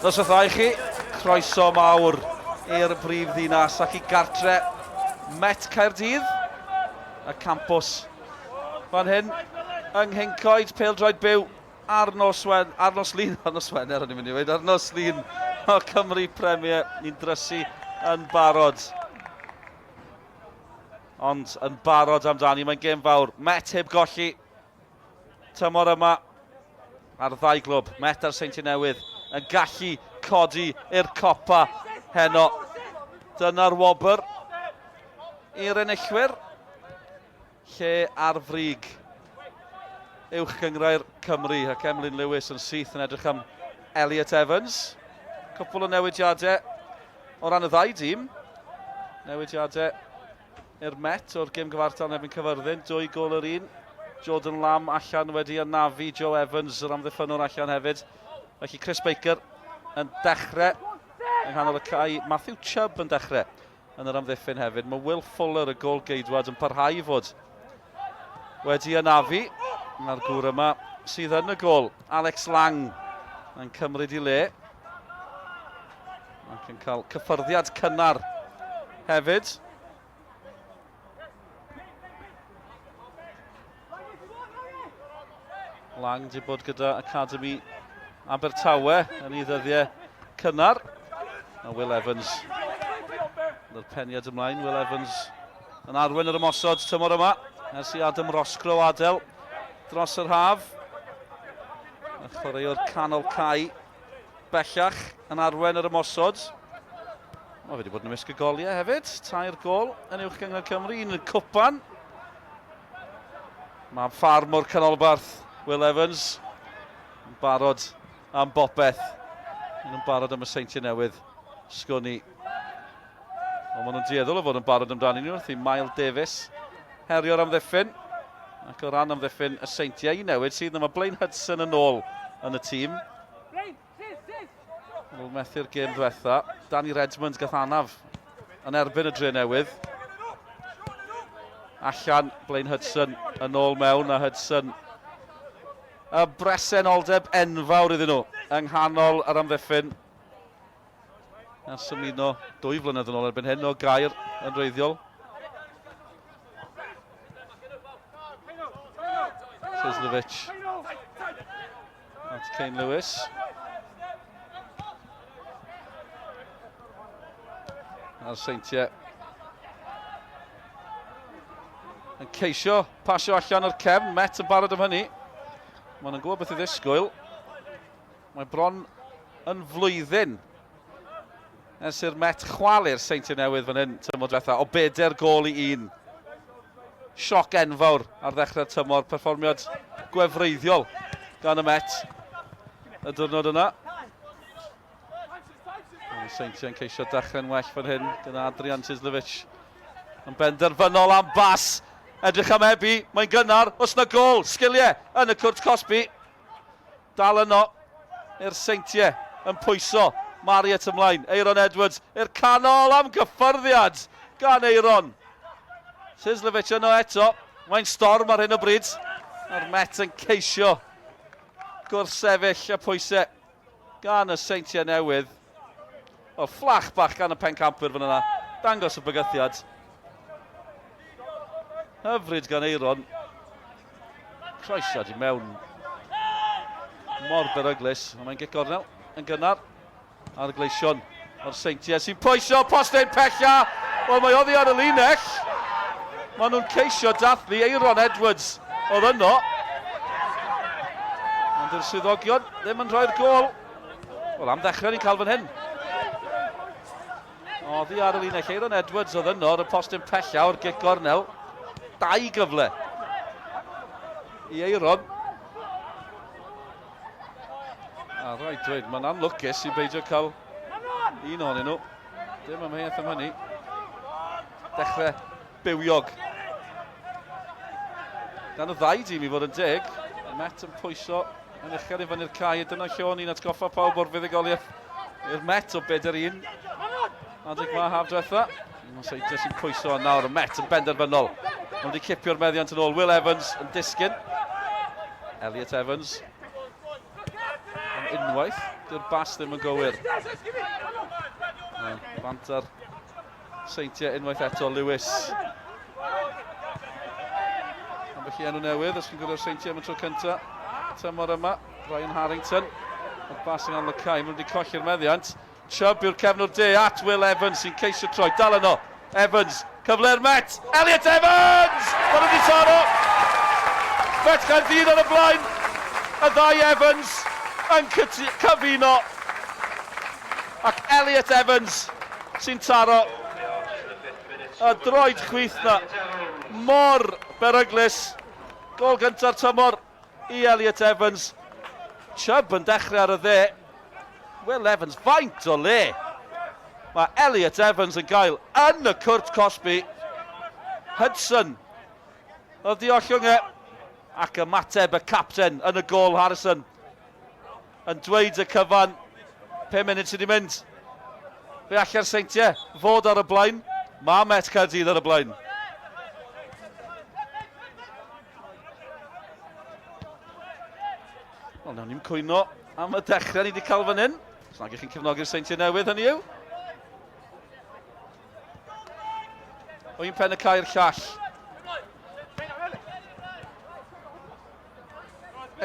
Nos ydw i chi, croeso mawr i'r brif ddinas ac I gartre Met Caerdydd, y campws fan hyn yng Nghyncoed, pêl-droed byw ar nos lun o Cymru Premier. Ni'n drysu yn barod, ond yn barod amdani, mae'n gêm fawr. Met heb golli tymor yma ar ddau glwb, Met a'r Seintiau Newydd, yn gallu codi i'r copa heno. Dyna'r wobr i'r enillwyr, lle ar frig uwch gyngrair Cymru ac Emlyn Lewis yn syth yn edrych am Elliot Evans. Cwpl o newidiadau o ran y ddau dîm. Newidiadau i'r Met o'r gêm gyfartal yn erbyn Cyfyrddin, 2 gol yr un. Jordan Lamb allan wedi anafu, Joe Evans yr amddiffynwr allan hefyd. Felly Chris Baker yn dechrau yng nghanol y cae. Matthew Chubb yn dechrau yn yr amddiffyn hefyd. Mae Will Fuller, y gol geidwad, yn parhau I fod wedi anafu. Mae'r gŵr yma sydd yn y gol, Alex Lang, yn cymryd I le. Ac yn cael cyffyrddiad cynnar hefyd. Lang wedi bod gyda Academy Abertawe yn I ddyddiau cynnar. A Will Evans yn yr peniad ymlaen. Will Evans yn arwen yr ymosod tymor yma. Ers I Adam Roscrow adel dros yr haf. A chwaraewr canol cae bellach yn arwen yr ymosod. Mae wedi bod yn ymysg y goliau hefyd. 2 gol yn uwch gyngor Cymru, 1 yn cwpan. Mae ffarm o'r canolbarth Will Evans yn barod am bopeth. Yn barod am y Seintiau Newydd sgwni. Ond maen nhw'n dieddol o fod yn barod amdani nhw wrth I Miles Davis herio'r amddiffyn. Ac o ran amddiffyn y Seintiau Newydd sydd yma Blaine Hudson yn ôl yn y tîm. Ôl methu'r gêm diwetha. Danny Redmond gath anaf yn erbyn y Dre Newydd. Allan Blaine Hudson yn ôl mewn, a Hudson y bresenoldeb enfawr iddyn nhw yng nghanol yr amddiffyn. Ers ymuno 2 flynedd yn ôl erbyn hyn o gair yn reiddiol. Sislovic at Kane Lewis. A'r Seintiau yn ceisio pasio allan o'r cefn. Met yn barod am hynny. Maen nhw'n gwybod beth I ddisgwyl. Mae bron yn flwyddyn ers i'r Met chwalu'r Seintiau Newydd fan hyn tymor diwetha o 4 gol I 1. Sioc enfawr ar ddechrau'r tymor, perfformiad gwefreiddiol gan y Met y diwrnod yna. Mae Seintiau yn ceisio dechrau'n well fan hyn gyda Adrian Sislovic yn benderfynol am bas. Edrych am Ebi, mae'n gynnar, os na gol, sgiliau yn y cwrt Cosby. Dal yno i'r Seintiau yn pwyso, Mariet ymlaen, Aaron Edwards i'r canol am gyffyrddiad gan Aaron. Sislovic yno eto, mae'n storm ar hyn o bryd. A'r Met yn ceisio gwrthsefyll y pwysau gan y Seintiau Newydd. O, fflach bach gan y pencampwyr fan yna. Dangos y bygythiad. Hyfryd gan Eiron. Croesiad i mewn. Mor beryglus. Mae'n gic gornel yn gynnar. Ar y gleision o'r Seintiau sy'n pwysio postyn pella. Wel, mae oddi ar y linell. Maen nhw'n ceisio dathlu Eiron Edwards oedd yno. Ond yr swyddogion ddim yn rhoi'r gol. Wel, am ddechrau ni'n cael fan hyn. Oddi ar y linell Eiron Edwards oedd yno ar y postyn pella o'r gic gornel. 2 gyfle i Eiron. A rhaid dweud, mae'n anlwcus i beidio cael un ohonyn nhw. Dim amheuaeth am hynny. Dechrau bywiog. Gan y ddau dîm i fod yn deg. Met yn pwyso yn uchel i fyny'r cae. Dyna lle o'n i'n atgoffa pawb o'r fuddugoliaeth i'r Met o 4-1. Adeg ma haf diwetha. Mae'n Seintiau sy'n pwyso nawr. Y Met yn benderfynol. Mae'n wedi cipio'r meddiant yn ôl. Will Evans yn disgyn. Elliot Evans. Yn unwaith. Dyw'r bas ddim yn gywir. Bant ar Seintiau unwaith eto. Lewis. Felly enw newydd, os chi'n gwylio'r Seintiau am y tro cyntaf. Tymor yma, Ryan Harrington. Oedd bas yn anol cae, maen wedi colli'r meddiant. Chubb yw'r cefnwr de at Will Evans sy'n ceisio troi. Dal yno, Evans, cyfle'r Met. Elliot Evans! Maen wedi taro. Met Caerdydd ar y blaen. Y ddau Evans yn cyfuno. Ac Elliot Evans sy'n taro. Y droed chwith na. Mor beryglus. Gol gynta'r tymor i Elliot Evans. Chubb yn dechrau ar y dde. Will Evans, faint o le. Mae Elliot Evans yn gael yn y cwrt Cosby. Hudson o ddiolchwng e. Ac ymateb y capten yn y gol Harrison. Yn dweud y cyfan. 5 munud sydd wedi mynd. Fe allai'r Seintiau fod ar y blaen. Mae Met Caerdydd ar y blaen. Wel, nawn ni'n cwyno am y dechrau ni wedi cael fan hyn. Os nag ych chi'n cefnogi'r Seintiau Newydd, hynny yw. O un pen y cae'r llall.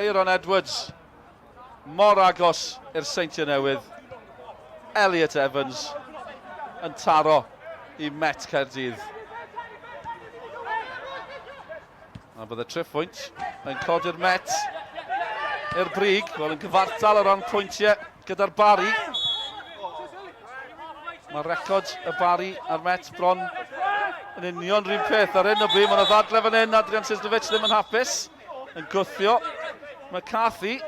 Eiron Edwards. Mor agos i'r Seintiau Newydd. Elliot Evans yn taro i Met Caerdydd. A bydd y triffwynt yn codi'r Met i'r brig, wel yn gyfartal o ran pwyntiau gyda'r Bari. Mae record y Bari a'r Met bron yn union rhywun peth ar hyn o bryd. Mae'n ddadle fan hyn, Adrian Sisnovic ddim yn hapus. Yn gwthio McCarthy.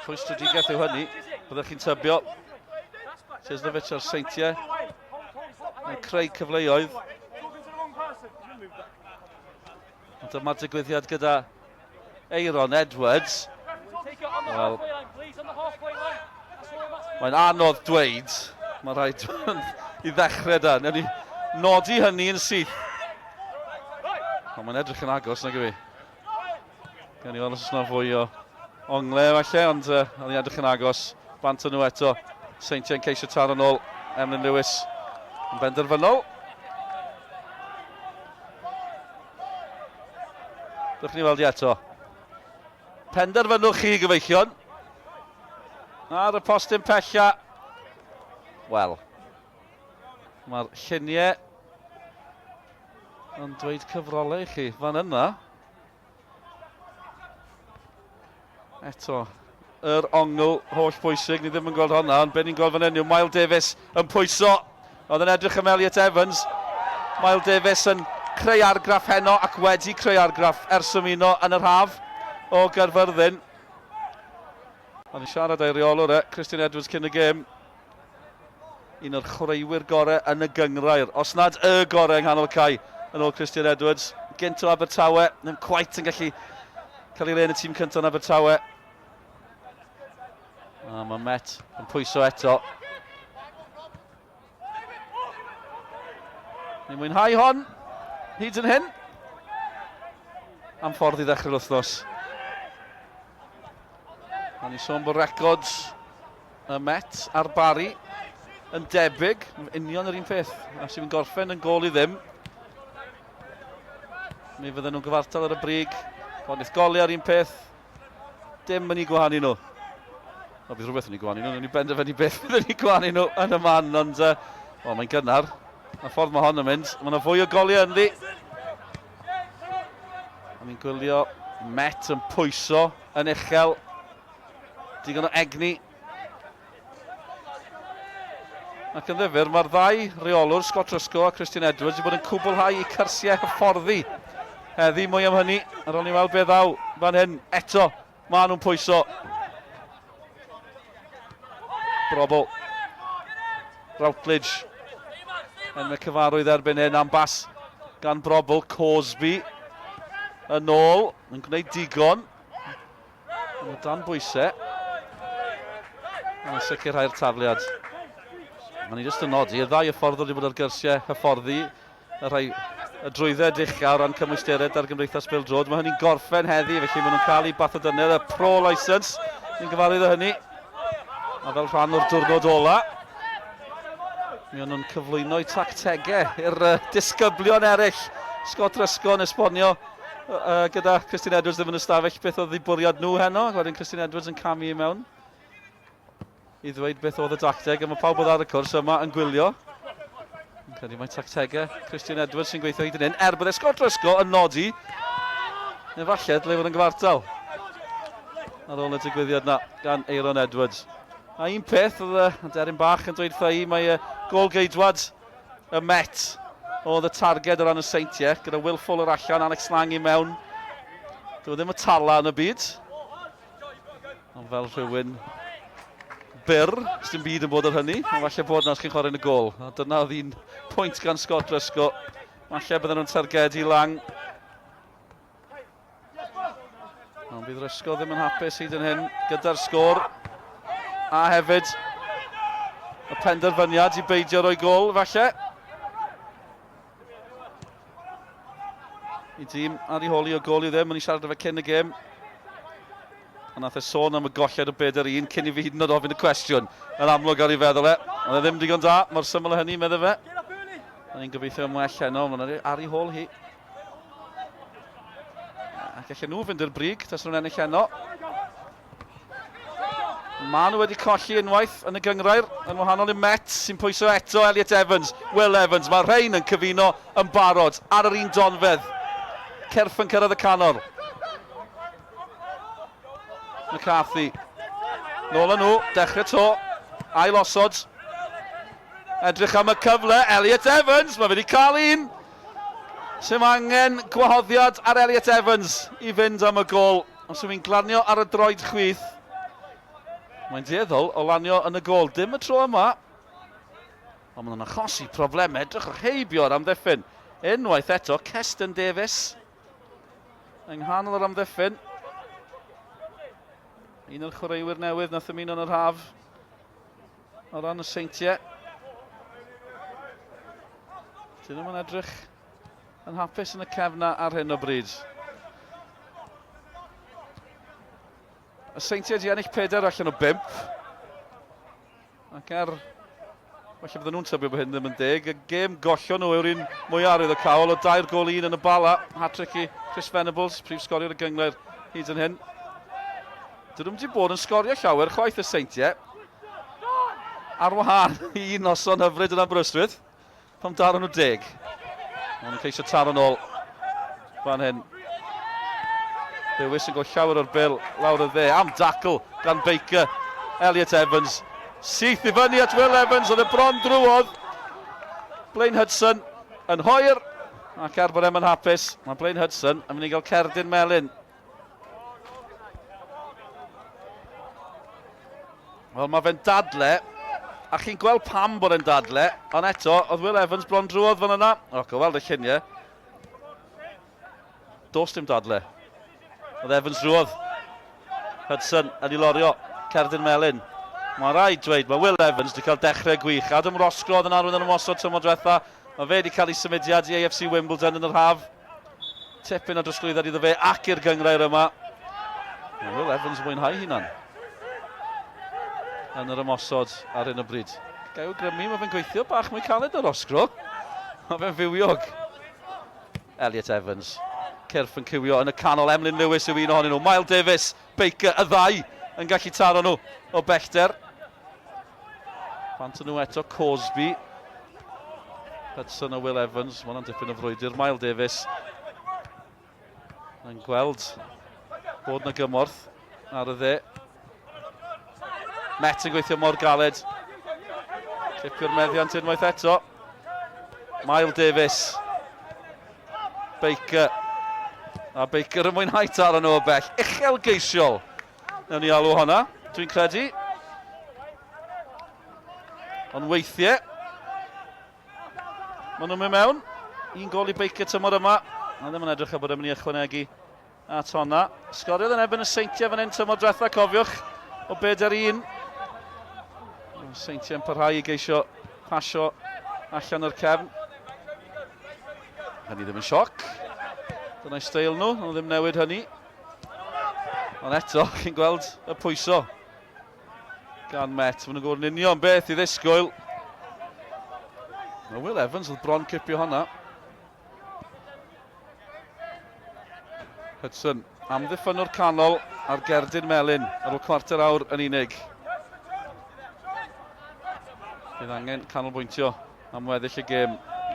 Pwy strategaeth yw hynny? Byddwch chi'n tybio. Sisnovic ar Seintiau. Mae'n creu cyfleoedd. Ond yma digwyddiad gyda Eiron Edwards. Wel, mae'n anodd dweud. Mae'n rhaid i ddechrau da. Newn ni nodi hynny yn syth. Mae'n edrych yn agos, nag yw i. Gan i weld os yna fwy o ongle falle, ond oedd hi'n edrych yn agos. Bant nhw eto. Seintiau yn ceisio taro nôl. Emlyn Lewis yn benderfynol. Dwch ni weld i eto. Penderfynwch chi gyfeillion. Ar y postyn pella. Wel. Mae'r lluniau yn dweud cyfrolau i chi fan yna. Eto, yr ongl holl bwysig, ni ddim yn gweld honna, ond be ni'n gweld fan hyn yw Miles Davies yn pwyso. Oedd yn edrych am Elliot Evans. Miles Davies yn creu argraff heno ac wedi creu argraff ers ymuno yn yr haf o Gaerfyrddin. Ond yn siarad â'i reolwr Christian Edwards cyn y gêm. Un o'r chwaraewyr gorau yn y gyngrair, os nad y gorau yng nghanol cae yn ôl Christian Edwards. Gynt o Abertawe, ddim cweit yn gallu cael ei le yn y tîm cyntaf yn Abertawe. A mae Met yn pwyso eto. Ni'n mwynhau hon, hyd yn hyn. Am ffordd i ddechrau'r wythnos. A ni sôn bod records y Met a'r Bari yn debyg, union yr un peth. A sy'n gorffen yn gol I ddim. Mi fydden nhw'n gyfartal ar y brig. Ond goli ar un peth. Dim yn ei gwahanu nhw. O, bydd rhywbeth yn ei gwahanu nhw. Nhw'n ei benderfynu beth bydd yn ei gwahanu nhw yn y man. Ond, mae'n gynnar. Y ffordd mae hon yn mynd. Mae yna fwy o goli ynddi. A mi'n gwylio Met yn pwyso yn uchel. Digon o egni. Ac yn ddifur, mae'r ddau reolwr, Scott Rysgo a Christian Edwards, wedi bod yn cwblhau I cyrsiau hyfforddi. Heddi mwy am hynny, ar ôl ni weld beth ddaw fan hyn. Eto, maen nhw'n pwyso. Brobl. Routledge. Enwau cyfarwydd erbyn hyn am bas gan Brobl. Cosby. Yn ôl, yn gwneud digon. Yn o dan bwysau. Yn sicrhau'r tafliad. Mae ni jyst yn nodi, y ddau hyffordd wedi bod ar gyrsiau hyfforddi. Y drwydded uchaf o ran cymwysteraeth ar Gymdeithas Bêl-droed. Mae hynny'n gorffen heddi, felly maen nhw'n cael eu bathodynedd y pro licence. Ni'n gyfarwydd o hynny. A fel rhan o'r diwrnod ola. Mi o'n nhw'n cyflwyno eu tactegau i'r disgyblion eraill. Scott Rysgo yn esbonio gyda Christian Edwards ddim yn ystafell beth oedd eu bwriad nhw heno. Wedyn Christian Edwards yn camu I mewn I ddweud beth oedd y tacteg, a mae pawb oedd ar y cwrs yma yn gwylio. Yn credu mae tactegau Christian Edwards sy'n gweithio hyd yn hyn. Bod Scott Rysgo yn nodi, neu falle ble fod yn gyfartal. Ar ôl y digwyddiad na gan Aaron Edwards. A un peth oedd Deryn Bach yn dweud thai, mae gol geidwad y Met oedd y targed o ran y Seintiau, gyda Will Fuller allan, Alex Lang I mewn. Doedd ddim y tala yn y byd. Ond fel rhywun byr, sy'n byd yn bod ar hynny, ond falle bod na os chi'n chwarae yn y gol. A dyna oedd un pwynt gan Scott Rysgo. Falle bydden nhw'n targedu Lang. Ond bydd Rysgo ddim yn hapus hyd yn hyn gyda'r sgôr. A hefyd y penderfyniad I beidio roi gol, falle. I dîm ar ei holi o gol I ddim, ond I siarad efo cyn y gêm. A nath sôn am y golled o 4-1 cyn I fi hyd yn oed ofyn y cwestiwn. Yn amlwg ar ei feddwl Ond ddim digon da, mor syml o hynny, meddwl fe. A ni'n gobeithio am well heno, ond ar ei hôl hi. Ac allan nhw fynd i'r brig, tas nhw'n ennill heno. Maen nhw wedi colli unwaith yn y gyngrair, yn wahanol I Met, sy'n pwyso eto Elliot Evans. Will Evans, mae rhain yn cyfuno yn barod ar yr un donfedd. Cerff yn cyrraedd y canol. McCarthy. Nôl â nhw, dechrau to. Ail osod. Edrych am y cyfle, Elliot Evans. Mae wedi cael un. Sy'n angen gwahoddiad ar Elliot Evans I fynd am y gol. Os yw'n glanio ar y droed chwith. Mae'n dieddol o lanio yn y gol. Dim y tro yma. Ond maen nhw'n achosi problemau. Edrych o heibio ar amddiffyn. Unwaith eto, Keston Davies. Yng nghanol yr amddiffyn. Un o'r chwaraewyr newydd nath ymuno yn yr haf o ran y Seintiau. Dyn nhw'n edrych yn hapus yn y cefna ar hyn o bryd. Y Seintiau di ennill 4 allan o 5. Ac falle bydden nhw'n tybio bod hyn ddim yn deg. Y gêm gollon nhw yw'r un mwyaf arwydd o cael o 2 gol 1 yn y bala. Hat-trick I Chris Venables, prif sgoriwr y gyngor hyd yn hyn. Dyn nhw'n wedi bod yn sgorio llawer chwaith y Seintiau. Ar wahân I un noson hyfryd yn Aberystwyth. Pam daro nhw 10. Ond yn ceisio taro nôl. Fan hyn. Lewis yn gol llawer o'r bil lawr y dde. Am dacl gan Baker. Elliot Evans. Syth I fyny at Will Evans. Oedd y bron drwodd. Blaine Hudson yn hoer. Ac bod em yn hapus. Mae Blaine Hudson yn mynd I gael cerdyn melyn. Wel, mae fe'n dadle, a chi'n gweld pam bod e'n dadle, ond eto, oedd Will Evans bron drwodd fan yna. O, gweld y lluniau. Dos dim dadle. Oedd Evans drwodd. Hudson yn ei lorio, cerdyn melyn. Mae rhaid dweud, mae Will Evans wedi cael dechrau gwych. Adam Rosgro oedd yn arwydd yn ymosod tymor diwetha. Mae fe wedi cael ei symudiad I AFC Wimbledon yn yr haf. Tipyn o drosglwyddad iddo fe ac i'r gyngrair yma. Mae Will Evans yn mwynhau hunan. yn yr ymosod ar hyn o bryd. Gael grymu, mae fe'n gweithio bach mwy caled o'r osgro. Mae fe'n fywiog. Elliot Evans. Cyrff yn cywio yn y canol. Emlyn Lewis yw un ohonyn nhw. Miles Davies, Baker, y ddau yn gallu taro nhw o bellter. Pant nhw eto, Cosby. Hudson a Will Evans. Mae hwnna'n dipyn o frwydr. Miles Davies yn gweld bod na gymorth ar y dde. Met yn gweithio mor galed. Clipio'r meddiant unwaith eto. Miles Davies. Baker. A Baker yn mwynhau taro nhw o bell. Uchel geisiol. Newn ni alw honna, dwi'n credu. Ond weithiau. Maen nhw'n mynd mewn. Un gol i Baker tymor yma. A ddim yn edrych a bod yn mynd i ychwanegu at honna. Sgorio yn ebyn y Seintiau fan hyn tymor diwetha, cofiwch. O 4-1. Seintiau yn parhau i geisio pasio allan o'r cefn. Hynny ddim yn sioc. Dyna'i steil nhw, nhw ddim newid hynny. Ond eto, chi'n gweld y pwyso gan Met. Maen nhw'n gwrdd yn union beth i ddisgwyl. Mae Will Evans oedd bron cipio honna. Hudson, amddiffynwr canol ar Caerdydd melyn ar ôl cwarter awr yn unig. Bydd angen canolbwyntio am weddill y gêm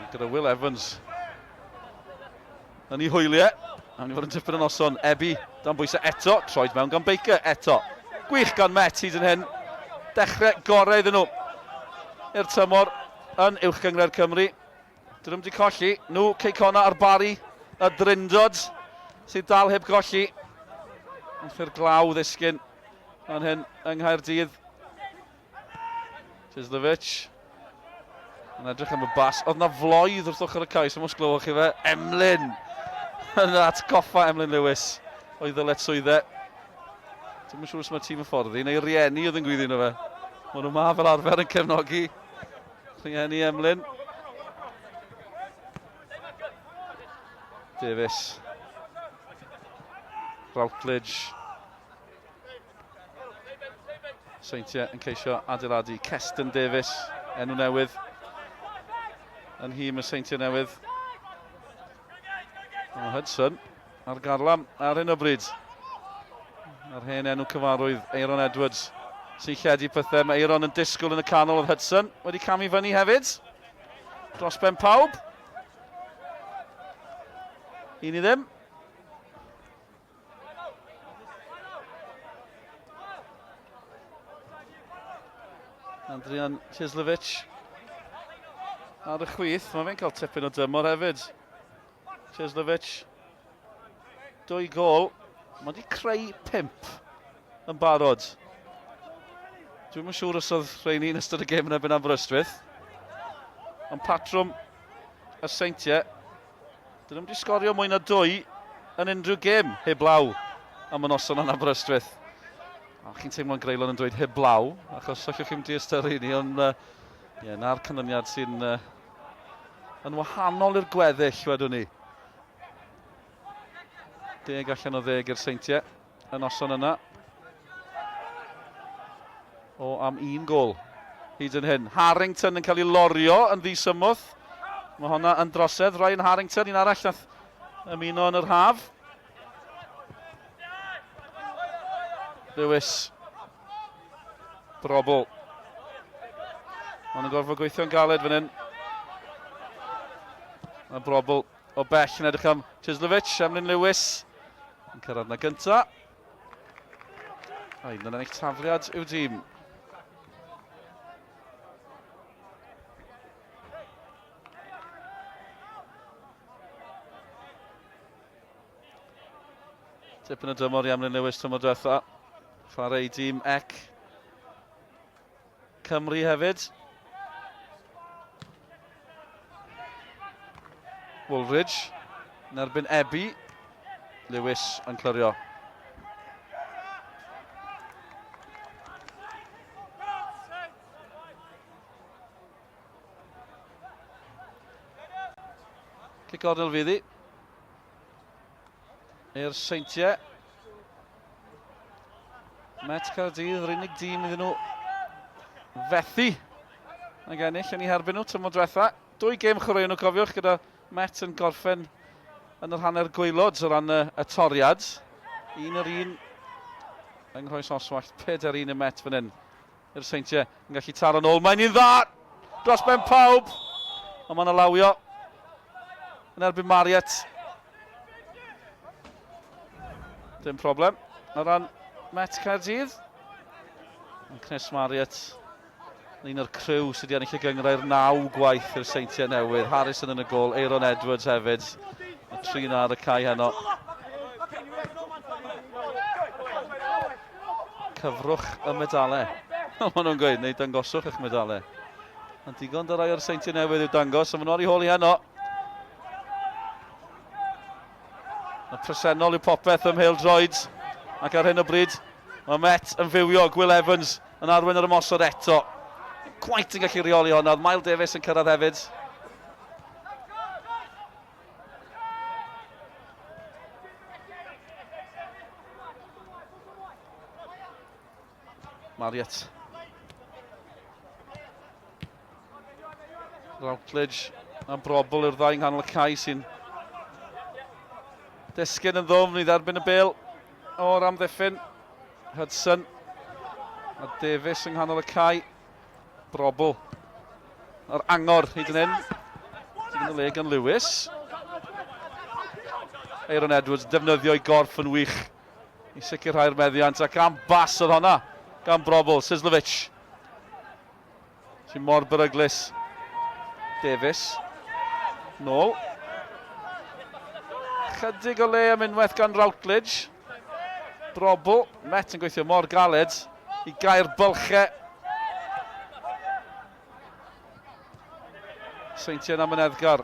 gyda Will Evans. Yn ei hwyliau, a ni fod yn tipyn yn oson. Ebi, dan bwysau eto, troed mewn gan Baker eto. Gwych gan Met hyd yn hyn. Dechrau gorau iddyn nhw i'r tymor yn uwch gyngred Cymru. Dyn nhw'n di colli. Nhw, Ceicona ar Bari, y Drindod, sydd dal heb golli. Wrth i'r glaw ddisgyn fan hyn yng Nghaerdydd. Chislovic. Yn edrych am y bas. Oedd na floedd wrth ochr y cais, am os glywch chi fe. Emlyn! Yn atgoffa Emlyn Lewis o'i ddyled swyddau. Dwi'n siŵr os mae tîm y fforddi, neu rieni oedd yn gwyddyn o fe. Maen nhw ma fel arfer yn cefnogi. Rieni Emlyn. Davies. Routledge. Seintiau yn ceisio adeiladu. Ceston Davies, enw newydd. Yn hym y Seintiau Newydd. Mae Hudson ar garlam ar hyn o bryd. Ar hen enw cyfarwydd, Aaron Edwards, sy'n lledu pethau. Mae Aaron yn disgwyl yn y canol oedd Hudson. Wedi camu fyny hefyd. Dros ben pawb. Un i ddim. Adrian Chislovic. Ar y chwith, mae fe'n cael tipyn o dymor hefyd. Chislovic. 2 gol. Mae wedi creu 5 yn barod. Dwi'n yn siŵr os oedd rhain un ystod y gêm yn ebyn Aberystwyth. Ond patrwm y Seintiau. Dyn nhw'n wedi sgorio mwy na 2 yn unrhyw gêm heblaw am y noson yn Aberystwyth. Chi'n teimlo'n greulon yn dweud heblaw, achos allwch chi'n di ystyru ni, ond na'r canlyniad sy'n yn wahanol i'r gweddill, wedwn ni. 10 allan o 10 i'r Seintiau y noson yna. O am 1 gol hyd yn hyn. Harrington yn cael ei lorio yn ddisymwth. Mae honna yn drosedd. Ryan Harrington, un arall nath ymuno yn yr haf. Lewis. Brobl. Ond yn gorfod gweithio'n galed fan hyn. Mae Brobl o bell yn edrych am Chislovic, Emlyn Lewis. Yn cyrraedd na gynta. A un yn ennill tafliad i'w dîm. Tipyn o dymor i Emlyn Lewis tymor diwetha. Chwarae i dîm ec Cymru hefyd. Woolridge yn erbyn Ebi. Lewis yn clyrio. Cic ornel fyddi. I'r Seintiau. Met Caerdydd, yr unig dîm iddyn nhw fethu ag ennill yn ei herbyn nhw tymor diwetha. 2 gêm chwaraeon nhw, cofiwch, gyda Met yn gorffen yn yr hanner gwaelod o ran y toriad. 1-1 yng Nghoes Oswallt, 4-1 y Met fan hyn. I'r Seintiau yn gallu taro nôl, mae'n un dda dros ben pawb, ond mae'n alawio yn erbyn Mariet. Dim problem o ran Met Caerdydd. Cnes Mariet, un o'r criw sydd wedi ennill y gyngrau'r 9 gwaith i'r Seintiau Newydd. Harrison yn y gol, Aaron Edwards hefyd. A 3 ar y cae heno. Cyfrwch y medalau. Maen nhw'n gweud, neu dangoswch eich medalau. Ond digon da rai o'r Seintiau Newydd i'w dangos, a maen nhw ar ei holi heno. Y presennol yw popeth ym Mhêl Droed, ac ar hyn o bryd, mae Met yn fywio, Will Evans yn arwen yr ymosod eto. Quite yn gallu reoli honna, oedd Miles Davies yn cyrraedd hefyd. Mariet. Routledge a Brobl yw'r ddau yng nghanol y cae sy'n disgyn yn ddwm i dderbyn y bêl o'r amddiffyn. Hudson a Davies yng nghanol y cae. Brobl ar angor hyd yn hyn. Yn y le gan Lewis. Aaron Edwards defnyddio i gorff yn wych i sicrhau'r meddiant, ac am bas oedd honna gan Brobl. Sislovic sy'n mor beryglus. Davies nôl. Chydig o le am unwaith gan Routledge. Brobl, Met yn gweithio mor galed i gair bylchau. Seintiau am yn Edgar.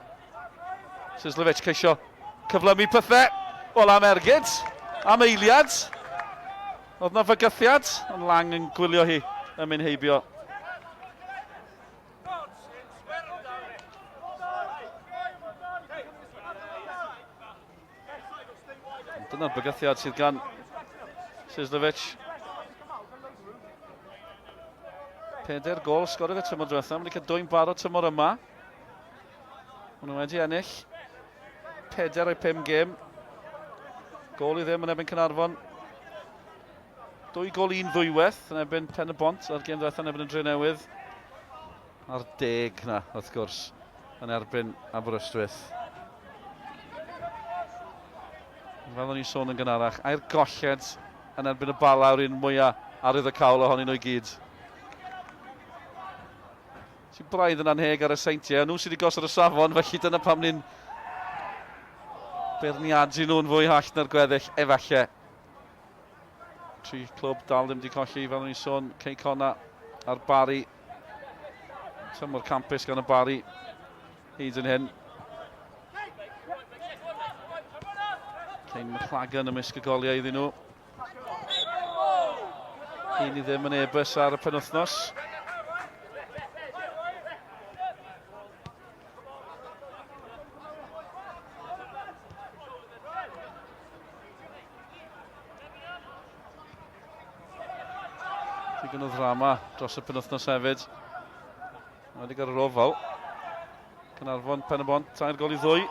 Sislovic ceisio cyflymu pethau. Wel, am ergyd, am eiliad. Oedd na fygythiad, ond Lang yn gwylio hi yn mynd heibio. Dyna'r bygythiad sydd gan Sislovic. 4 gol sgorio y tymor diwethaf. Mae'n cael 2 barod tymor yma. Maen nhw wedi ennill 4 o'i 5 gêm. Gol i ddim yn ebyn Caernarfon. 2 gol 1 ddwywaith yn ebyn Pen y Bont ar gêm diwethaf yn ebyn y Drenewydd. A'r 10 na, wrth gwrs, yn erbyn Aberystwyth. Fel o'n i'n sôn yn gynharach, a'r golled yn erbyn y bala yw'r un mwyaf arwydd y cawl ohonyn nhw i gyd. Sy'n braidd yn anheg ar y Seintiau, nhw sydd wedi gosod y safon, felly dyna pam ni'n berniadu nhw'n fwy hall na'r gweddill efallai. 3 clwb dal ddim wedi colli, fel o'n i'n sôn, Ceicona a'r Bari. Tymor campus gan y Bari hyd yn hyn. Cain McLagan ymysg y goliau iddyn nhw. Un i ddim yn ebys ar y penwythnos. Digon o ddrama dros y penwythnos hefyd. Wedi gael yr ofal. Caernarfon, Pen y Bont, 3 gol i 2.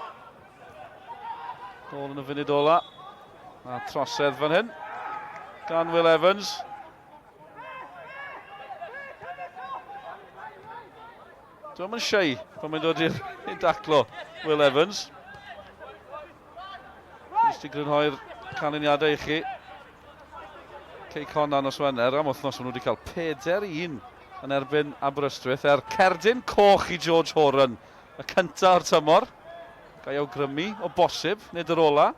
Gol yn y funud ola. A trosedd fan hyn gan Will Evans. Dwi'n yn siei pan mae'n dod i'r daclo Will Evans. Jyst i grynhoi'r canlyniadau i chi. Ceicona nos Wener am wythnos maen nhw wedi cael 4-1 yn erbyn Aberystwyth. Cerdyn coch i George Horan, y cyntaf o'r tymor. Gai awgrymu o bosib, nid yr ola.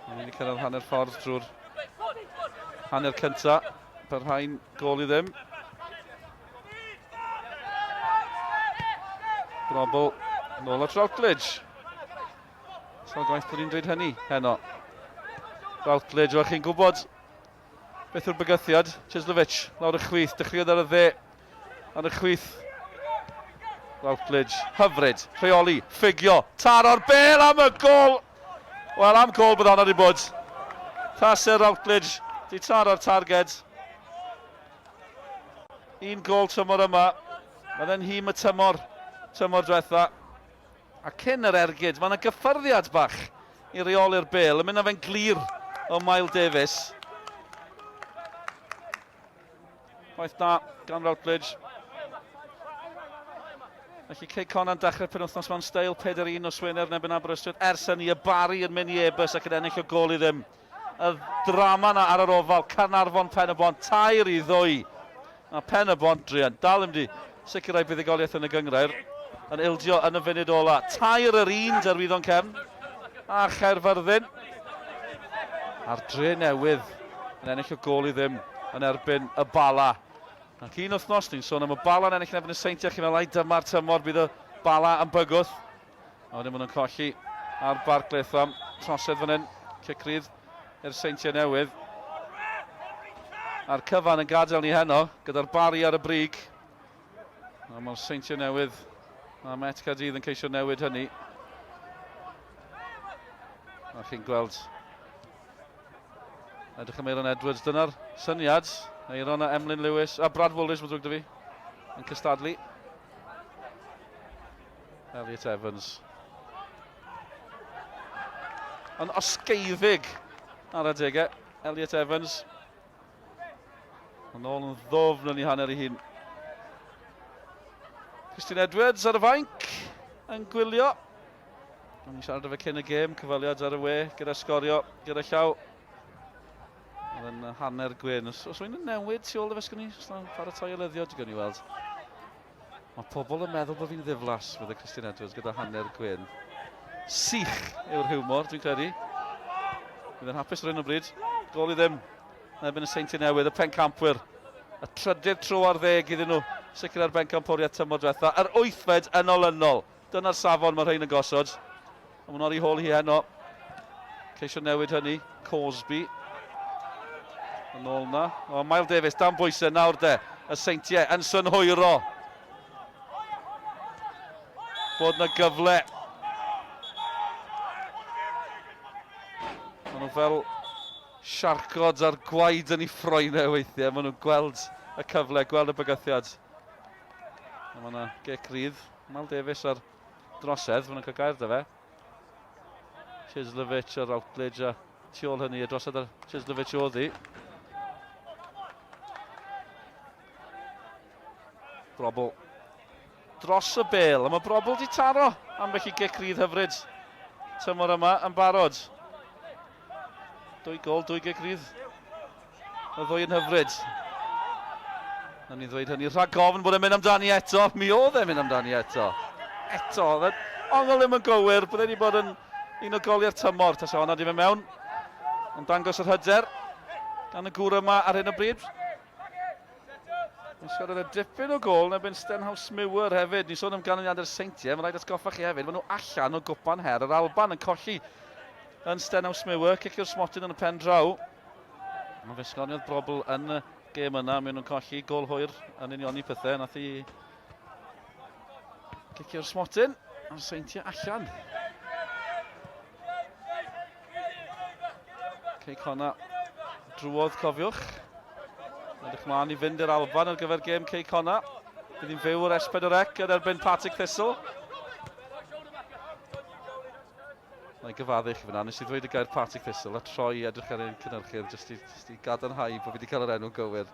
Mae'n wedi cyrraedd hanner ffordd drwy'r hanner cyntaf. Parhain gol i ddim. Brobl nôl at Routledge. Sa'n gwaith bod ni'n dweud hynny heno. Routledge, o'ch chi'n gwybod beth yw'r bygythiad. Sislovic, lawr y chwith, dechreuodd ar y dde. Ar y chwith. Routledge, hyfryd, rheoli, ffigio, taro'r bel am y gol! Wel, am gol bydd hwnna wedi bod. Tasau'r Routledge, di taro'r targed. Un gol tymor yma. Mae dde'n hym y tymor diwetha. A cyn yr ergyd, mae yna gyffyrddiad bach i reoli'r bêl. Yn mynd â fe'n glir o Miles Davies. Waith da gan Routledge. Felly Cey Cona'n dechrau'r penwythnos mewn steil 4-1 o Swyner nebyn Aberystwyth. Ers hynny, y Bari yn mynd i ebys ac yn ennill o gol i ddim. Y drama na ar yr ofal, Carnarfon Pen-y-bont, 3-2. A Pen-y-bont drian, dal ddim di sicrhau buddigoliaeth yn y gyngrair. Yn ildio yn y funud ola. 3-1 derwyddon cefn. A Caerfyrddin. A'r Dre Newydd yn ennill o gol i ddim yn erbyn y Bala. Ac un wythnos, ni'n sôn am y Bala yn ennill yn erbyn y Seintiau. Chi'n meddwl, dyma'r tymor bydd y Bala yn bygwth. A wedyn maen nhw'n colli ar Barclaytham. Trosedd fan hyn, Caerdydd i'r Seintiau Newydd. A'r cyfan yn gadael ni heno, gyda'r Bari ar y brig. A mae'r Seintiau Newydd a Met Caerdydd yn ceisio newid hynny. A chi'n gweld edrych am Eiron Edwards, dyna'r syniad. Eiron a Emlyn Lewis, a Brad Woolridge, mae'n drwg dy fi, yn cystadlu. Elliot Evans. Yn osgeiddig ar adegau, Elliot Evans. Yn ôl yn ddofn yn ei hanner ei hun. Christian Edwards ar y fainc, yn gwylio. O'n i'n siarad efo cyn y gêm, cyfaliad ar y we, gyda Sgorio, gyda llaw. Yn hanner gwyn. Os wy'n newid tu ôl y fesgyn ni? Os yna'n paratoi o lyddio, dwi'n gwneud i weld. Mae pobl yn meddwl bod fi'n ddiflas fydd y Christian Edwards gyda hanner gwyn. Sych yw'r hiwmor, dwi'n credu. Bydd yn hapus ar hyn o bryd. Gol i ddim. Nebyn y Seintiau Newydd, y pencampwyr. Y trydydd tro ar ddeg iddyn nhw. Sicr ar bencampwriaeth tymor diwetha. Yr 8fed yn olynol. Dyna'r safon mae'r rhain yn gosod. A mae'n ar ei hôl hi heno. Ceisio newid hynny. Cosby. Yn ôl na. O, Miles Davies, dan bwysau nawr de. Y Seintiau yn synhwyro. Bod na gyfle. Maen nhw fel siarcods ar gwaed yn ei ffroenau weithiau. Maen nhw'n gweld y cyfle, gweld y bygythiad. A mae yna Caerdydd. Miles Davies ar drosedd, maen nhw'n cael gair da fe. Chislevich a Routledge a tu ôl hynny, y drosedd ar Chislevich oedd hi. Brobl dros y bêl, a mae Brobl di taro ambell i Caerdydd hyfryd tymor yma yn barod. 2 gol, 2 Caerdydd. Y ddwy yn hyfryd. Na ni'n ddweud hynny, rhag ofn bod e'n mynd amdani eto. Mi oedd e'n mynd amdani eto. Ongl ddim yn gywir, byddai wedi bod yn un o goliau'r tymor. Tas o honna di fe mewn. Yn dangos yr hyder gan y gŵr yma ar hyn o bryd. Ni'n siarad y dipyn o gol nebyn Seintiau Newydd hefyd. Ni'n sôn am ganlyniadau'r Seintiau, mae'n rhaid atgoffa chi hefyd. Maen nhw allan o gwpan her yr Alban yn colli yn Seintiau Newydd. Cicio'r smotyn yn y pen draw. Mae fe sgoniodd Brobl yn y gêm yna. Maen nhw'n colli gol hwyr yn unioni pethau. Nath i cicio'r smotyn. A'r Seintiau allan. Cey Cona drwodd, cofiwch. Edrych mlaen i fynd i'r Alban ar gyfer gêm Cey Cona. Bydd hi'n fyw o'r S4C yn erbyn Patrick Thistle. Na'i gyfaddu chi fyna, nes i ddweud y gair Patrick Thistle a troi edrych ar ein cynhyrchyr jyst i gadarnhau bod fi wedi cael yr enw gywir.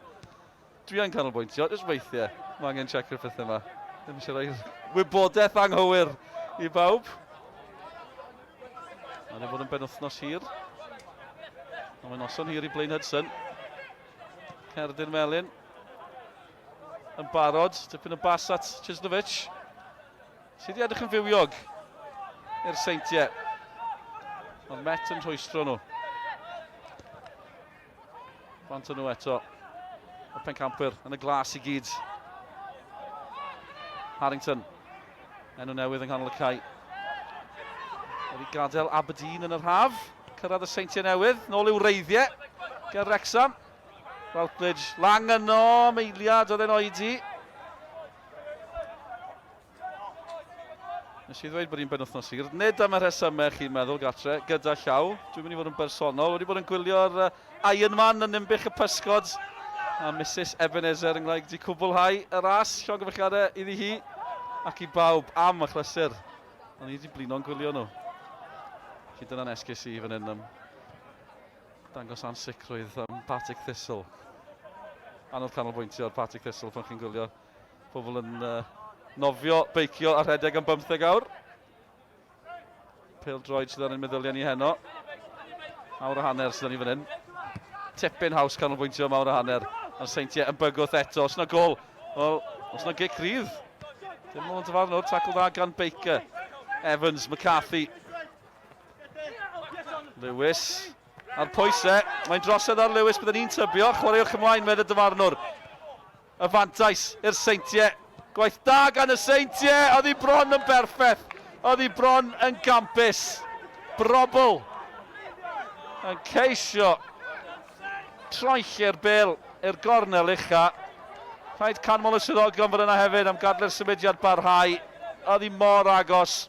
Dwi yn canolbwyntio, jyst weithiau. Mae angen checio'r pethau yma. Ddim eisiau rhoi wybodaeth anghywir i bawb. Mae'n bod yn benwthnos hir. Mae'n noson hir i Blaen Hudson. Caerdydd Melyn yn barod, dipyn o bas at Chislevich. Sydd wedi edrych yn fywiog i'r Seintiau. Ond Met yn rhwystro nhw. Bant nhw eto. Y pencampwyr yn y glas i gyd. Harrington. Enw newydd yng nghanol y cae. Wedi gadael Aberdeen yn yr haf. Cyrraedd y Seintiau Newydd. Nôl i'w reiddiau. Ger Wrexham. Routledge lang yno, meiliad oedd e'n oedi. Nes i ddweud bod hi'n benwthnos hir. Nid am y rhesymau chi'n meddwl gatre, gyda llaw. Dwi'n mynd i fod yn bersonol. Wedi bod yn gwylio'r Ironman yn nimbych y pysgod A Mrs Ebenezer yn gwaith di cwblhau y ras, llongyfechiadau iddi hi ac i bawb am y chlysur. Ond ni wedi blino'n gwylio nhw. Felly dyna'n esgus i fan hyn am dangos ansicrwydd am Patrick Thistle. Anodd canolbwyntio ar Patrick Thistle pan chi'n gwylio pobl yn nofio, beicio a rhedeg am 15 awr. Pêl-droed sydd yn meddyliau ni heno. Awr a hanner sydd yn ni fan hyn. Tipyn haws canolbwyntio am awr a hanner. A'r Seintiau yn bygwth eto. Os na gol, wel, os na gic rydd. Dim ond dyfarnwr, tacl dda gan Baker. Evans, McCarthy. Lewis. A'r pwysau. Mae'n drosedd ar Lewis, byddwn ni'n tybio. Chwaraewch ymlaen med y dyfarnwr. Y fantais i'r Seintiau. Gwaith da gan y Seintiau. Oedd hi bron yn berffaith. Oedd hi bron yn gampus. Brobl. Yn ceisio. Troellau'r bêl i'r gornel ucha. Rhaid canmol y swyddogion fan yna hefyd am gadlu'r symudiad barhau. Oedd hi mor agos.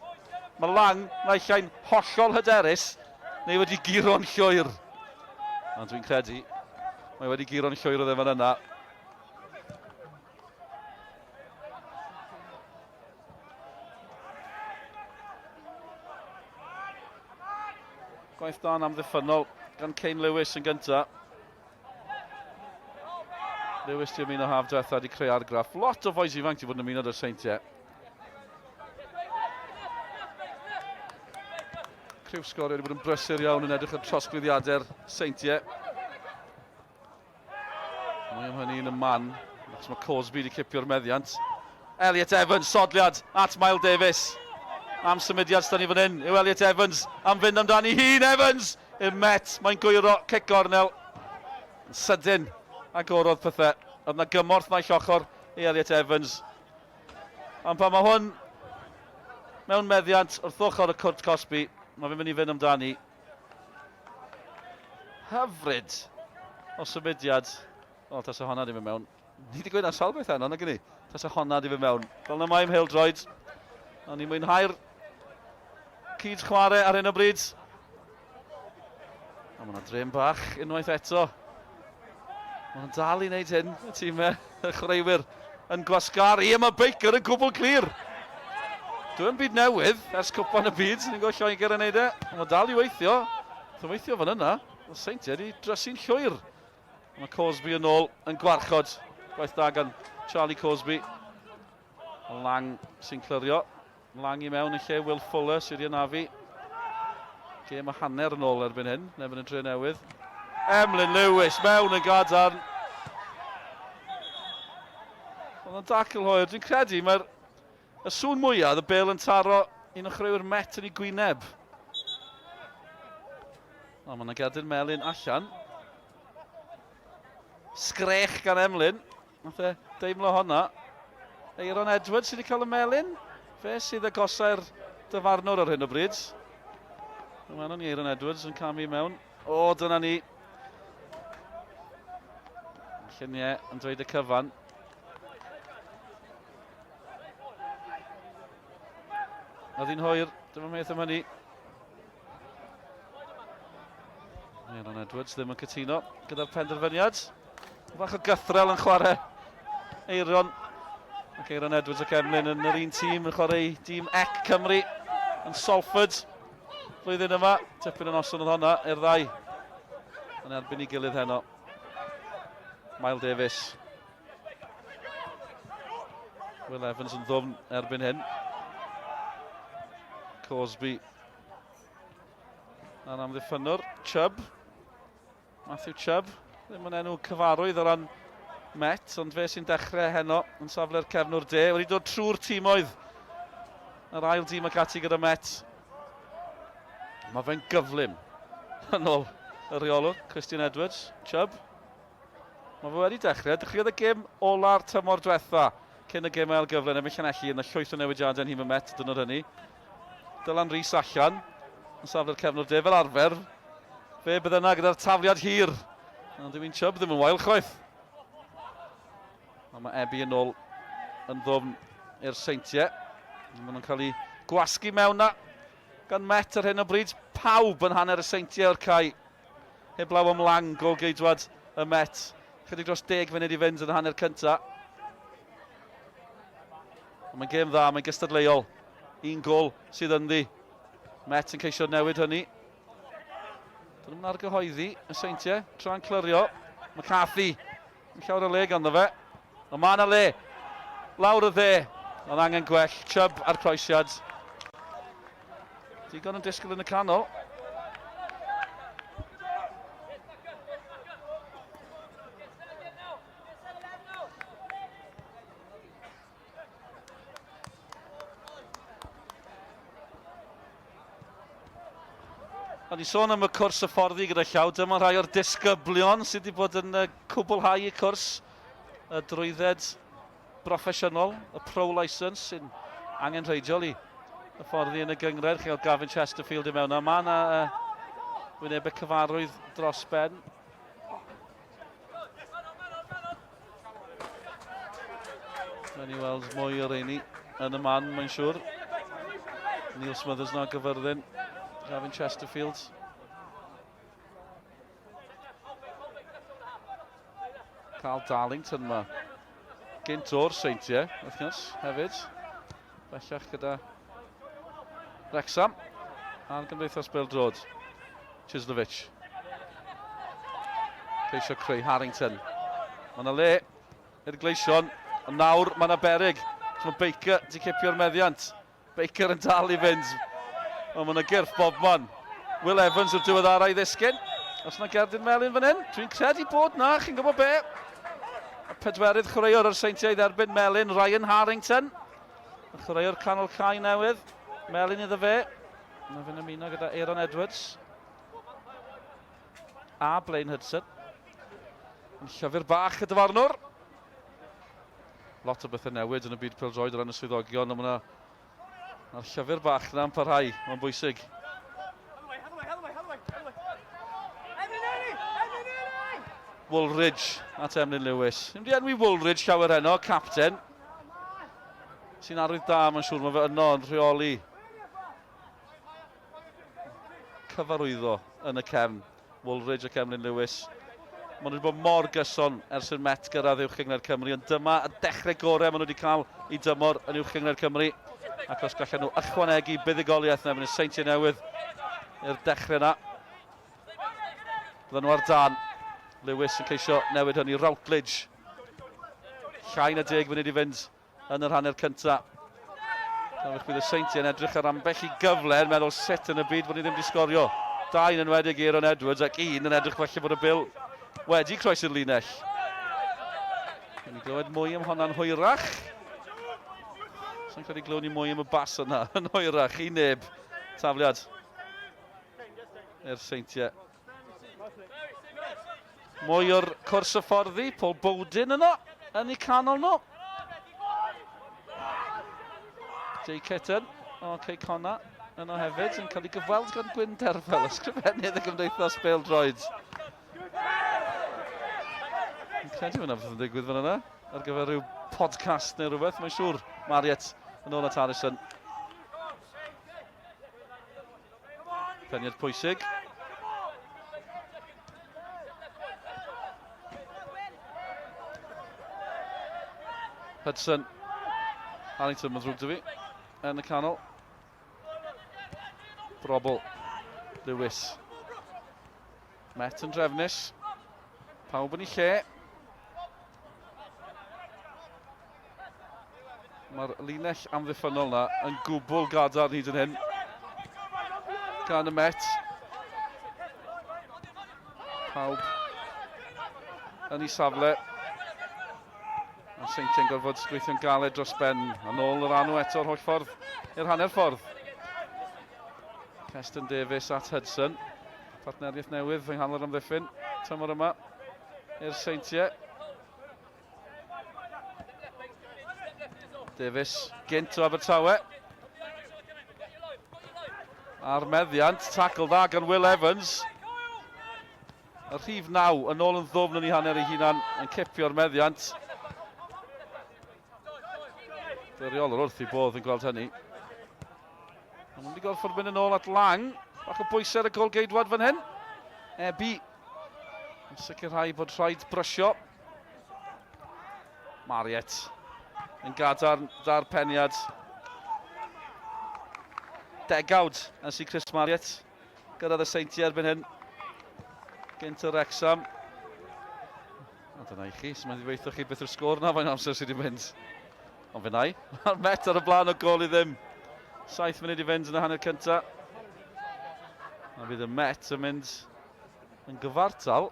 Mae Lang naill ai'n hollol hyderus neu wedi guro'n llwyr. Ond dwi'n credu mae wedi guro'n llwyr o ddim yn yna. Gwaith da am ddiffynol gan Kane Lewis yn gyntaf. Lewis di ymuno haf diwetha wedi creu argraff. Lot o boes ifanc di bod yn ymuno dy'r Seintiau. Criw Sgorio wedi bod yn brysur iawn yn edrych ar trosglwyddiadau'r Seintiau. Mwy am hynny yn y man, achos mae Cosby wedi cipio'r meddiant. Elliot Evans, sodliad at Miles Davis. Am symudiad stan ni fan hyn, yw Elliot Evans am fynd amdani hun. Evans i'r Met, mae'n gwyro, cic gornel. Yn sydyn. Agorodd pethau. Oedd na gymorth naill ochr i Elliot Evans. Ond pan mae hwn mewn meddiant wrth ochr y Cwrt Cosby, mae fe'n mynd i fynd amdani. Hyfryd o symudiad. O, tasa honna di fynd mewn. Ni wedi gweud ar sawl beth heno, na gynnu. Tasa honna di fynd mewn. Fel na mae'n pêl-droed. A ni'n mwynhau'r cyd chwarae ar hyn o bryd. A mae yna drem bach unwaith eto. Mae'n dal i wneud hyn, y tîmau, y chwaraewyr yn gwasgar. Mae Baker yn gwbl clir. Dwi'n byd newydd ers cwpan y byd, ni'n gwybod Lloegr yn neud e. Mae'n dal i weithio. Dwi'n weithio fan yna. Mae Seintiau wedi drysu'n llwyr. Mae Cosby yn ôl yn gwarchod. Gwaith da gan Charlie Cosby. Lang sy'n clirio. Lang i mewn yn lle Will Fuller sydd wedi anafu. Gêm a hanner yn ôl erbyn hyn, nefyn y Dre Newydd. Emlyn Lewis mewn yn gadarn. Oedd yn dacl hwyr. Dwi'n credu mae'r sŵn mwyaf, y bêl yn taro un o chreuwyr Met yn ei gwyneb. O, mae yna Gerdyn Melyn allan. Sgrech gan Emlyn. Nath e deimlo honna. Eiron Edwards sydd wedi cael y melyn. Fe sydd agosau'r dyfarnwr ar hyn o bryd. Mae yna ni Eiron Edwards yn camu mewn. O, dyna ni. Lluniau yn dweud y cyfan. Oedd hi'n hwyr, dyma meth am hynny. Eiron Edwards ddim yn cytuno gyda'r penderfyniad. Fach o gythrel yn chwarae Eiron. Ac Eiron Edwards ac Emlyn yn yr un tîm yn chwarae dîm Ec Cymru yn Salford. Flwyddyn yma, tipyn yn oson oedd honna i'r ddau. Yn erbyn i gilydd heno. Miles Davis. Will Evans yn ddwfn erbyn hyn. Cosby. A'n amddiffynwr. Chubb. Matthew Chubb. Ddim yn enw cyfarwydd o ran Met, ond fe sy'n dechrau heno yn safle'r cefnwr de. Wedi dod trwy'r tîmoedd. Yr ail tîm ac ati gyda Met. Mae fe'n gyflym yn ôl y reolwr, Christian Edwards. Chubb. Mae fe wedi dechreuodd y gêm ola'r tymor diwetha cyn y gêm ail gyfle yn y Llanelli yn y llwyth o newidiadau yn hym y Met, dyn nhw'r hynny. Dylan Rhys allan yn safle'r cefnwr de fel arfer. Fe bydd yna gyda'r tafliad hir. Ond dwi'n Chubb ddim yn wael chwaith. A mae Ebi yn ôl yn ddwfn i'r Seintiau. Maen nhw'n cael ei gwasgu mewn na gan Met ar hyn o bryd. Pawb yn hanner y Seintiau o'r cae. Heblaw am Lang, gol geidwad y Met Chydig dros 10 munud i fynd yn y hanner cynta. Mae'n gêm dda, mae'n gystadleuol. Un gol sydd ynddi. Met yn ceisio newid hynny. Dyn nhw'n argyhoeddi y Seintiau, tra'n clyrio. McCarthy, yn llawer o le ganddo fe. Ond mae yna le, lawr y dde. Ond angen gwell, Chubb ar croesiad. Digon yn disgwyl yn y canol. Ond i sôn am y cwrs y fforddi gyda llaw, dyma rhai o'r disgyblion sydd wedi bod yn cwblhau y cwrs y drwydded broffesiynol, y pro licence sy'n angen reidiol i y fforddi yn y gyngred, lle oedd Gavin Chesterfield i mewn. Mae yna wynebau cyfarwydd dros ben. Mae'n i weld mwy o'r reini yn y man, mae'n siŵr. Neil Smothers na gyfyrddin. Gavin Chesterfield. Carl Darlington yma. Gynt o'r Seintiau, wrth gwrs, hefyd. Bellach gyda Wrexham. A'r Gymdeithas Bêl-droed. Chislovic. Ceisio creu Harrington. Mae yna le i'r gleision. Ond nawr mae yna berig. Mae Baker di cipio'r meddiant. Baker yn dal i fynd. O, mae yna gyrff bobman. Will Evans yw'r diweddarau ddisgyn. Os yna Caerdydd melyn fan hyn, dwi'n credu bod na, chi'n gwybod be? Y pedwerydd chwaraewr o'r Seintiau dderbyn melyn, Ryan Harrington. Y chwaraewr canol cae newydd. Melyn iddo fe. Mae fe'n ymuno gyda Aaron Edwards. A Blaine Hudson. Yn llyfr bach y dyfarnwr. Lot o bethau newid yn y byd pêl-droed o ran y swyddogion, ond mae yna A'r llyfr bach yna'n parhau, mae'n bwysig. Woolridge at Emlyn Lewis. Ddim di enwi Woolridge llawer heno, capten. Sy'n arwydd da, mae'n siŵr, mae fe yno yn rheoli cyfarwyddo yn y cefn. Woolridge ac Emlyn Lewis. Maen nhw wedi bod mor gyson ers i'r Met gyrraedd uwch gyngred Cymru, ond dyma y dechrau gorau maen nhw wedi cael i dymor yn uwch gyngred Cymru. Ac os gallen nhw ychwanegu buddigoliaeth neu yn y Seintiau Newydd i'r dechrau yna. Bydden nhw ar dan. Lewis yn ceisio newid hynny. Routledge. Llai na 10 munud i fynd yn yr hanner cynta. Bydd y Seintiau yn edrych ar ambell i gyfle yn meddwl sut yn y byd bod ni ddim wedi sgorio. 2 yn enwedig Aaron Edwards ac 1 yn edrych felly bod y bil wedi croesi'r linell. Yn i glywed mwy am honna'n hwyrach. Sa'n credu glywed ni mwy am y bas yna yn hwyrach i neb. Tafliad i'r Seintiau. Mwy o'r cwrs y fforddi, Paul Bowden yno yn eu canol nhw. Jay Kitten o Cey Conna yno hefyd yn cael ei gyfweld gan Gwyn Derfel, ysgrifennydd y Gymdeithas Bêl-droed. Yn credu fyna beth yn digwydd fan yna ar gyfer rhyw podcast neu rhywbeth, mae'n siŵr. Mariet yn ôl at Harrison. Peniad pwysig. Hudson. Harrington mae'n ddrwg dy fi. Yn y canol. Brobl. Lewis. Met yn drefnus. Pawb yn ei lle. Mae'r linell amddiffynol na yn gwbl gadar hyd yn hyn. Gan y Met. Pawb yn ei safle. Mae Seintiau'n gorfod gweithio'n galed dros ben. A nôl yr anw eto'r holl ffordd i'r hanner ffordd. Keston Davies at Hudson. Partneriaeth newydd fe'n hanner amddiffyn. Tymor yma i'r Seintiau. Davies, gynt o Abertawe. A'r meddiant, tackle dda gan Will Evans. Y rhif 9 yn ôl yn ddwfn yn ei hanner ei hunan yn cipio'r meddiant. Deriol yr wrth i bodd yn gweld hynny. Mae'n mynd i gorfod mynd yn ôl at Lang. Bach o bwysau ar y gol geidwad fan hyn. Ebi. Yn sicrhau bod rhaid brysio Mariet yn gadarn peniad. Degawd yn si Chris Mariet. Gyrraedd y Seintiau erbyn hyn. Gynt y Wrexham. A dyna i chi, so mae'n ddiweithio chi beth yw'r sgôr na fain amser sydd wedi mynd. Ond fe nai. Mae'r Met ar y blaen o gol i ddim. 7 munud i fynd yn y hanner cynta. A fydd y Met yn mynd yn gyfartal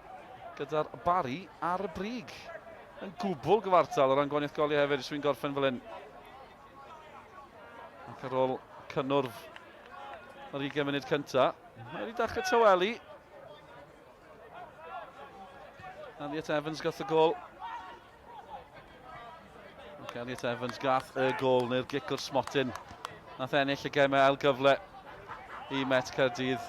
gyda'r Bari ar y brig. Yn gwbl gyfartal o ran gwaniaeth goliau hefyd, yswi'n gorffen fel hyn. Ac ar ôl cynnwrf yr 20 munud cynta, mae wedi dechrau taweli. Elliot Evans gath y gol. Ac Elliot Evans gath y gol neu'r gic o'r smotyn. Nath ennill y gemau ail gyfle i Met Caerdydd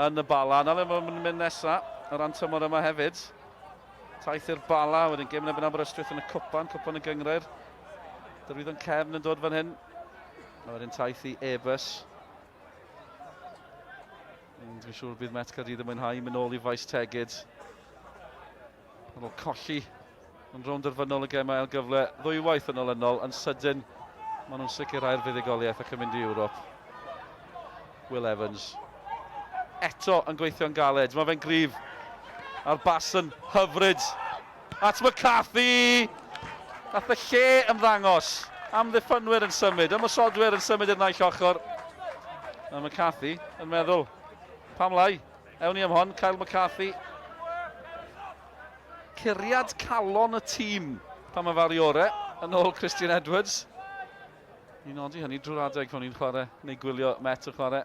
yn y Bala. Na le mae'n mynd nesaf o ran tymor yma hefyd. Taith i'r Bala, wedyn gêm yn ebyn Aberystwyth yn y cwpan y Gyngrair. Dyrwyddon Cefn yn dod fan hyn. A wedyn taith i Ebus. Dwi'n siŵr bydd Met Caerdydd yn mwynhau mynd nôl i Faes Tegid. Ar ôl colli yn rownd derfynol y gemau ail gyfle ddwywaith yn olynol, yn sydyn maen nhw'n sicrhau'r fuddugoliaeth ac yn mynd i Ewrop. Will Evans eto yn gweithio'n galed, mae fe'n gryf a'r bas yn hyfryd at McCarthy. Nath y lle ymddangos am ddiffynwyr yn symud, ymosodwyr yn symud i'r naill ochr. A McCarthy yn meddwl, pam lai, ewn ni am hon, Kyle McCarthy. Curiad calon y tîm pan mae Fariore yn ôl Christian Edwards. Ni'n nodi hynny drwy'r adeg pan ni'n chwarae, neu gwylio Met yn chwarae.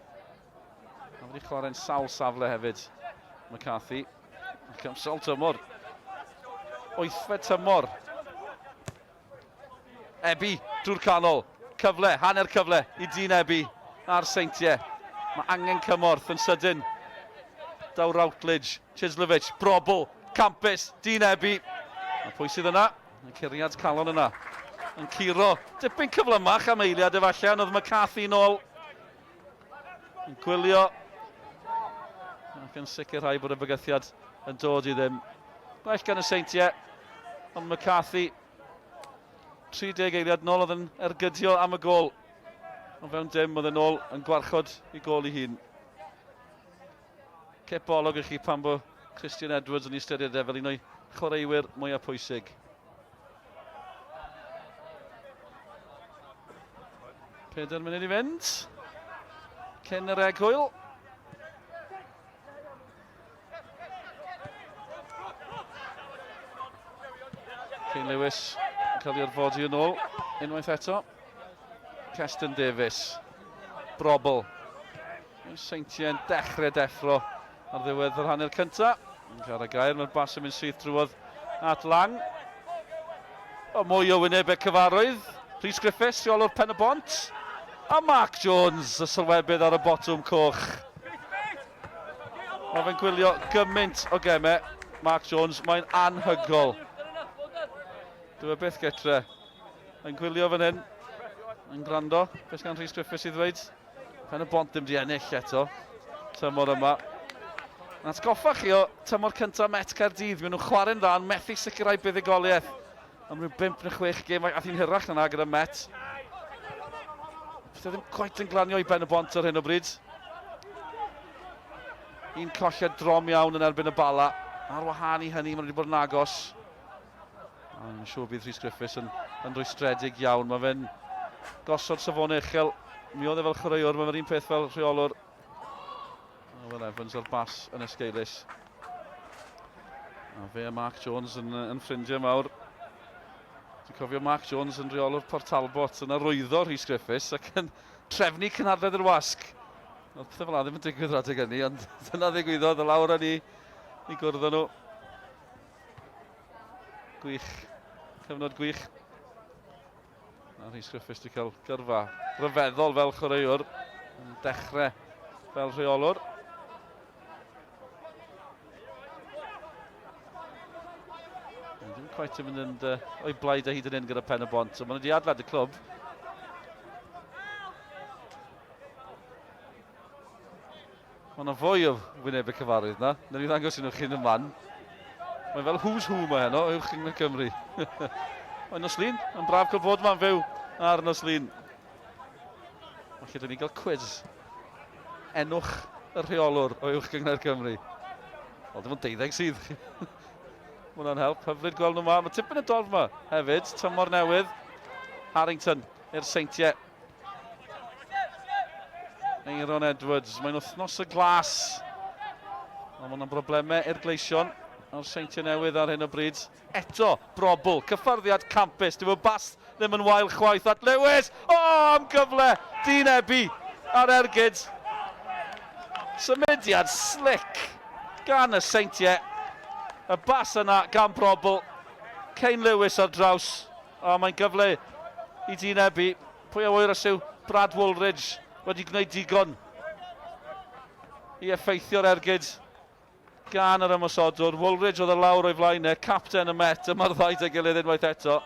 A wedi chwarae'n sawl safle hefyd, McCarthy. Ac am sawl tymor. 8fed tymor. Ebi drwy'r canol. Cyfle, hanner cyfle i dyn Ebi ar Seintiau. Mae angen cymorth yn sydyn. Daw Routledge, Chislovich, Brobl. Campus, dyn Ebi. A pwy sydd yna? Y curiad calon yna. Yn curo. Dipyn cyflymach am eiliad efallai, ond oedd McCarthy nôl. Yn gwylio. Ac yn sicrhau bod y bygythiad yn dod i ddim. Gwell gan y Seintiau. Ond McCarthy 30 eiliad nôl oedd yn ergydio am y gol. Ond fewn dim oedd yn ôl yn gwarchod i gol i hun. Cebolog i chi pan bo Christian Edwards yn ystyried fel un o'i chwaraewyr mwyaf pwysig. Pedair munud i fynd. Cyn yr egwyl. Kane Lewis yn cael ei orfodi yn ôl. Unwaith eto. Keston Davies. Brobl. Seintiau'n dechrau deffro ar ddiwedd yr hanner cynta. Yn cael y gair, mae'r bas yn mynd syth drwodd at Lang. O mwy o wynebau cyfarwydd. Rhys Griffiths, rheolwr Pen y Bont. A Mark Jones, y sylwebydd ar y botwm coch. Mae fe'n gwylio gymaint o gemau. Mark Jones, mae'n anhygol. Dwi beth getre. Mae'n gwylio fan hyn. Yn gwrando. Beth gan Rhys Griffiths i ddweud? Pen y Bont ddim di ennill eto. Tymor yma. Na'n atgoffa chi o tymor cyntaf Met Caerdydd. Maen nhw'n chwarae'n dda, yn methu sicrhau buddugoliaeth. Am ryw 5 neu 6 gêm, ath hi'n hirach na gyda Met. Fydd ddim cweit yn glanio i Ben y Bont ar hyn o bryd. Un colliad drom iawn yn erbyn y Bala. Ar wahân i hynny, maen nhw wedi bod yn agos. Mae'n siŵr bydd Rhys Griffiths yn rwystredig iawn. Mae fe'n gosod safonau uchel. Mi oedd e fel chwaraewr, mae'n un peth fel rheolwr. Will Evans o'r bas yn esgeilus. A fe a Mark Jones yn ffrindiau mawr. Dwi'n cofio Mark Jones yn rheolwr Port Talbot yn arwyddo Rhys Griffiths ac yn trefnu cynhadledd yr wasg. Oedd pethau fel ddim yn digwydd rhedeg hynny, ond dyna ddigwyddodd y lawr yn i gwrdd nhw. Gwych. Cyfnod gwych. A Rhys Griffiths wedi cael gyrfa ryfeddol fel chwaraewr. Yn dechrau fel rheolwr. Ddim cweit yn mynd o'i blaid a hyd yn un gyda Pen y Bont, so maen nhw wedi adlad y clwb. Mae yna fwy o wynebau cyfarwydd na. Neu i ddangos i nhw chi'n y man. Mae fel who's who mae heno, uwch yng Nghymru. Yn Oslin, yn braf cael bod ma'n fyw ar Oslin. Felly dyn ni gael quiz. Enwch y rheolwr o uwch gyngor Cymru. Wel, dim ond 12 sydd. Mae hwnna'n help, hyfryd gweld nhw ma. Mae tipyn y dorf ma hefyd, tymor newydd. Harrington i'r Seintiau. Eiron Edwards, mae'n wythnos y glas. Ond mae yna broblemau i'r gleision o'r Seintiau Newydd ar hyn o bryd. Eto, brobl, cyffyrddiad campus. Dyw y bas ddim yn wael chwaith at Lewis. O, am gyfle, dinebu ar ergyd. Symudiad slick gan y Seintiau. Y bas yna gan brobl. Cain Lewis ar draws. O, mae'n gyfle i dinebu. Pwy a wyr yw Brad Woolridge wedi gwneud digon i effeithio'r ergyd gan yr ymosodwr. Woolridge oedd y lawr o'i flaenau, capten y Met, yma'r ddau dy gilydd unwaith eto.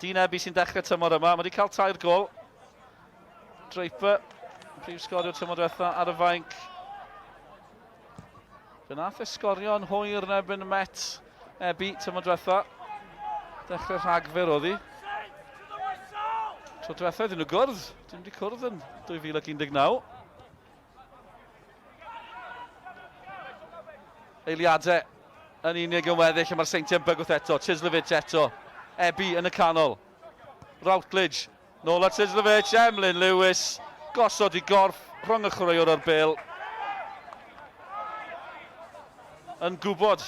Dinebu sy'n dechrau tymor yma, mae wedi cael 3 gol. Draper, prif sgorio tymor diwetha ar y fainc. Fe nath Sgorio yn hwyr yn erbyn y Met Ebi tymor diwetha. Dechrau rhagfyr oedd hi. Tro diwetha iddyn nhw gwrdd, dim wedi cwrdd yn 2019. Eiliadau yn unig yn weddill a mae'r Seintiau'n bygwth eto. Chislevich eto. Ebi yn y canol. Routledge. Nôl at Chislevich. Emlyn Lewis. Gosod i gorff rhwng y chwaraewr o'r bêl. Yn gwybod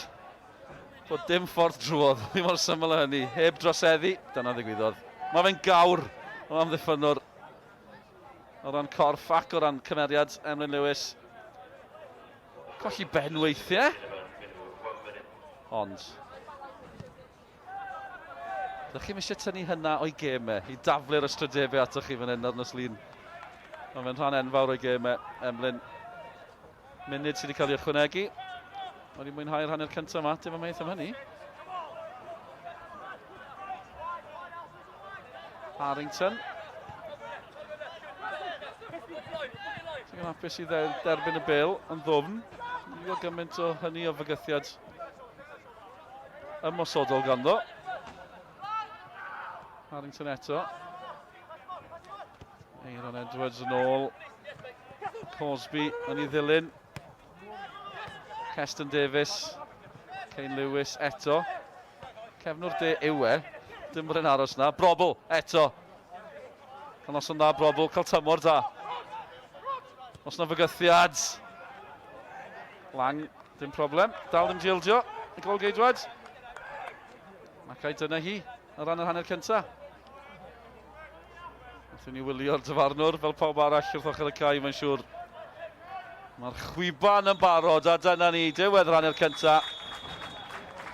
bod dim ffordd drwodd. Ddim mor syml o hynny. Heb droseddi. Dyna ddigwyddodd. Mae fe'n gawr o amddiffynwr. O ran corff ac o ran cymeriad Emlyn Lewis. Colli ben weithiau. Ond ydych chi'n eisiau tynnu hynna o'i gemau i daflu'r ystrydebau atoch chi fan hyn ar Oslin. Ond fe'n rhan enfawr o'i gemau. Emlyn. Munud sydd wedi cael ei ychwanegu. Wedi mwynhau'r hanner cyntaf yma, dim ymwneud am hynny. Harrington. Ti'n hapus i derbyn y bêl yn ddwfn. Ni gael gymaint o hynny o fygythiad ymosodol ganddo. Harrington eto. Eiron Edwards yn ôl. Cosby yn ei ddilyn. Keston Davies. Cain Lewis eto. Cefnwr de yw e. Dim bod yn aros na. Brobl eto. Cael noson da Brobl. Cael tymor da. Os na fygythiad. Lang. Dim problem. Dal ddim gildio. Y gol geidwad. Ac ai dyna hi. Ar ran yr hanner cyntaf. Nathon ni wylio'r dyfarnwr fel pawb arall wrth ochr y cae, mae'n siŵr. Mae'r chwiban yn barod a dyna ni. Diwedd yr hanner cyntaf.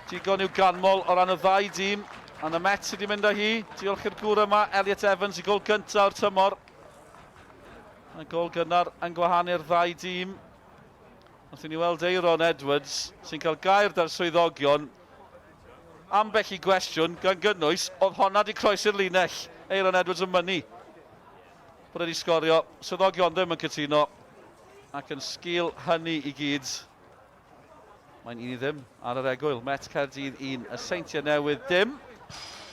Digon i'w ganmol o ran y ddau dîm. A y Met sydd wedi mynd â hi. Diolch i'r gŵr yma, Elliot Evans, i gol gyntaf o'r tymor. Y gol gynnar yn gwahanu'r ddau dîm. Nathon ni weld Eiron Edwards sy'n cael gair dar swyddogion. Ambell i gwestiwn gan gynnwys, oedd honna di croesi'r linell. Eiron Edwards yn mynnu bod wedi sgorio. Swyddogion ddim yn cytuno. Ac yn sgil hynny i gyd. Mae'n 1-0 ar yr egwyl. Met Caerdydd 1, y Seintiau Newydd dim.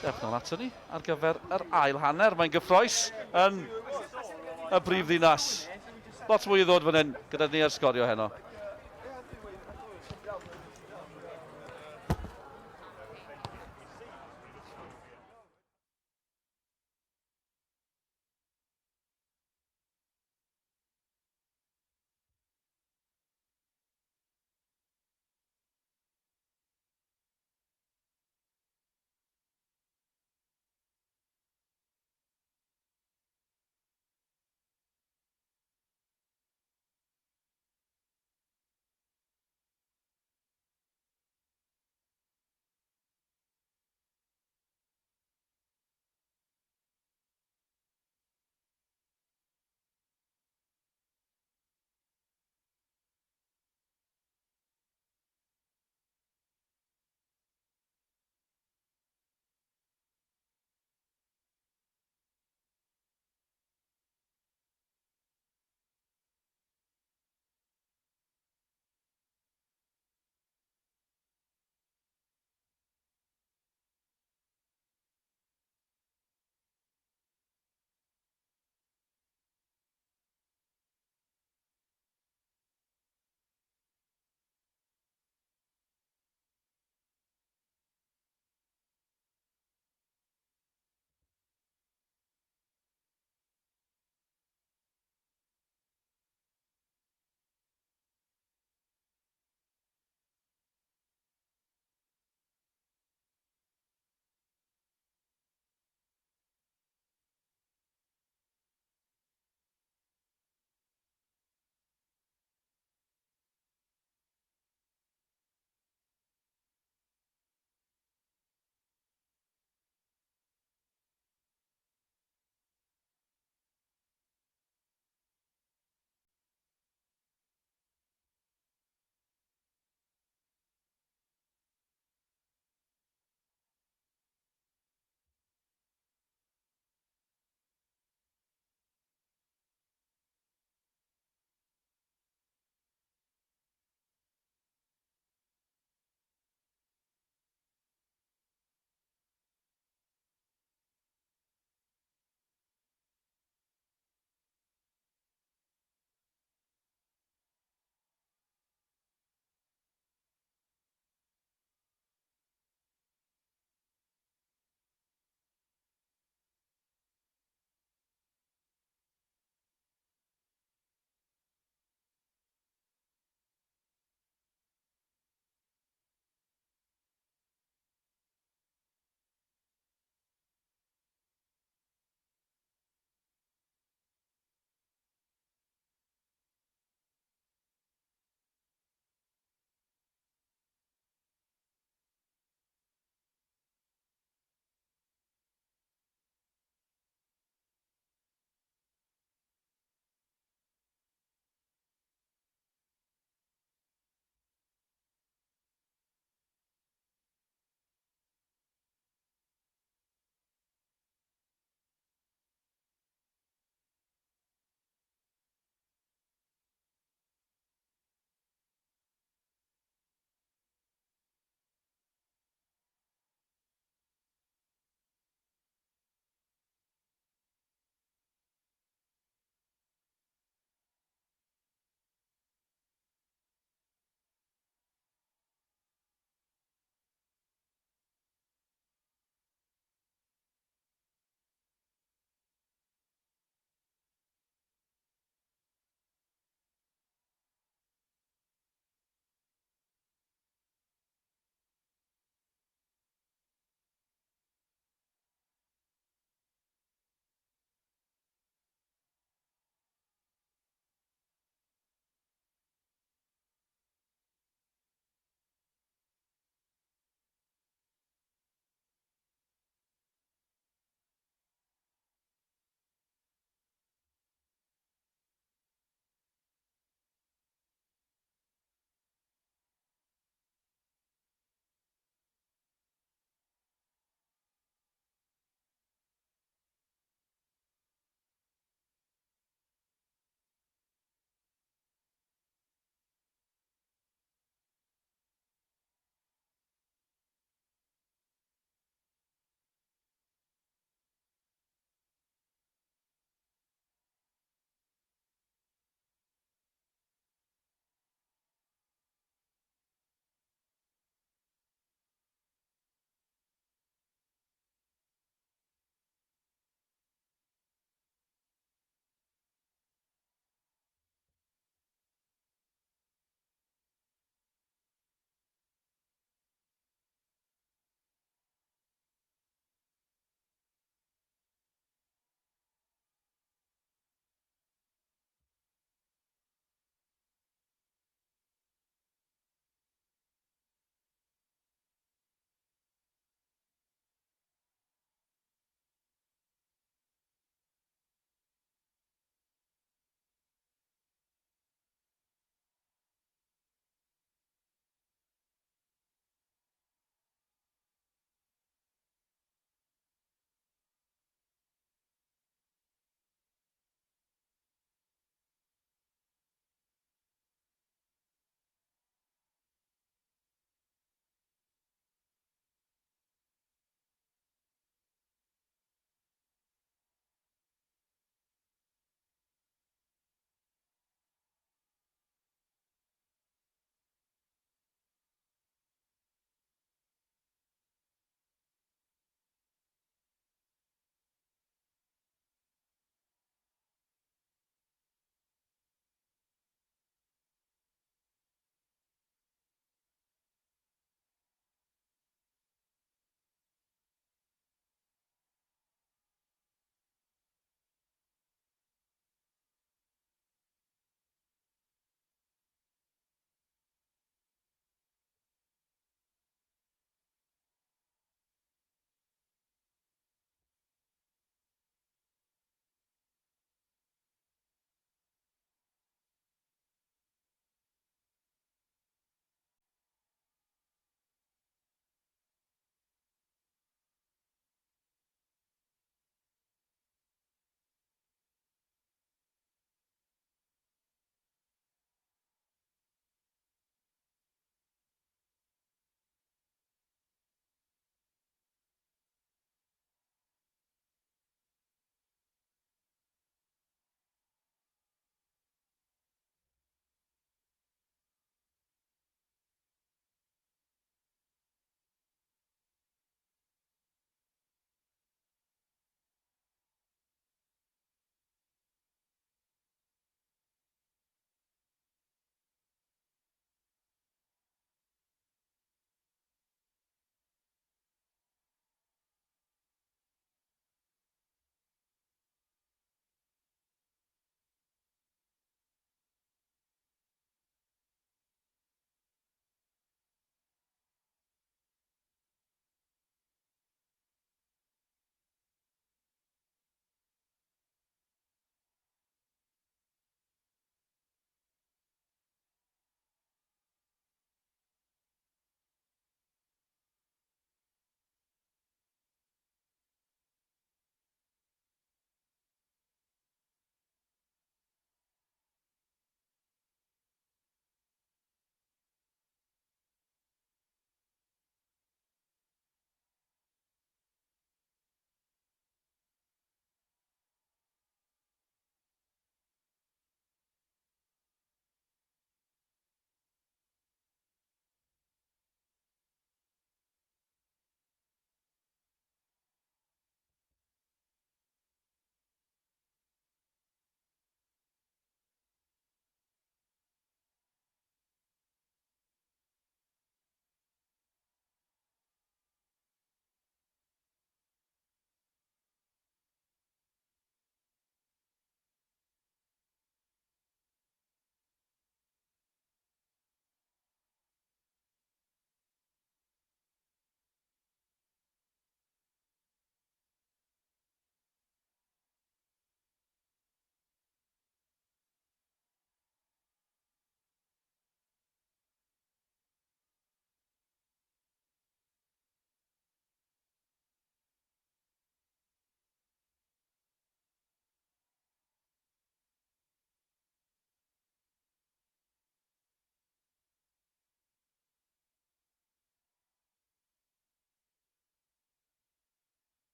Dewch nôl ato ni ar gyfer yr ail hanner. Mae'n gyffroes yn y brif ddinas. Lot mwy i ddod fan hyn gyda ni ar Sgorio heno.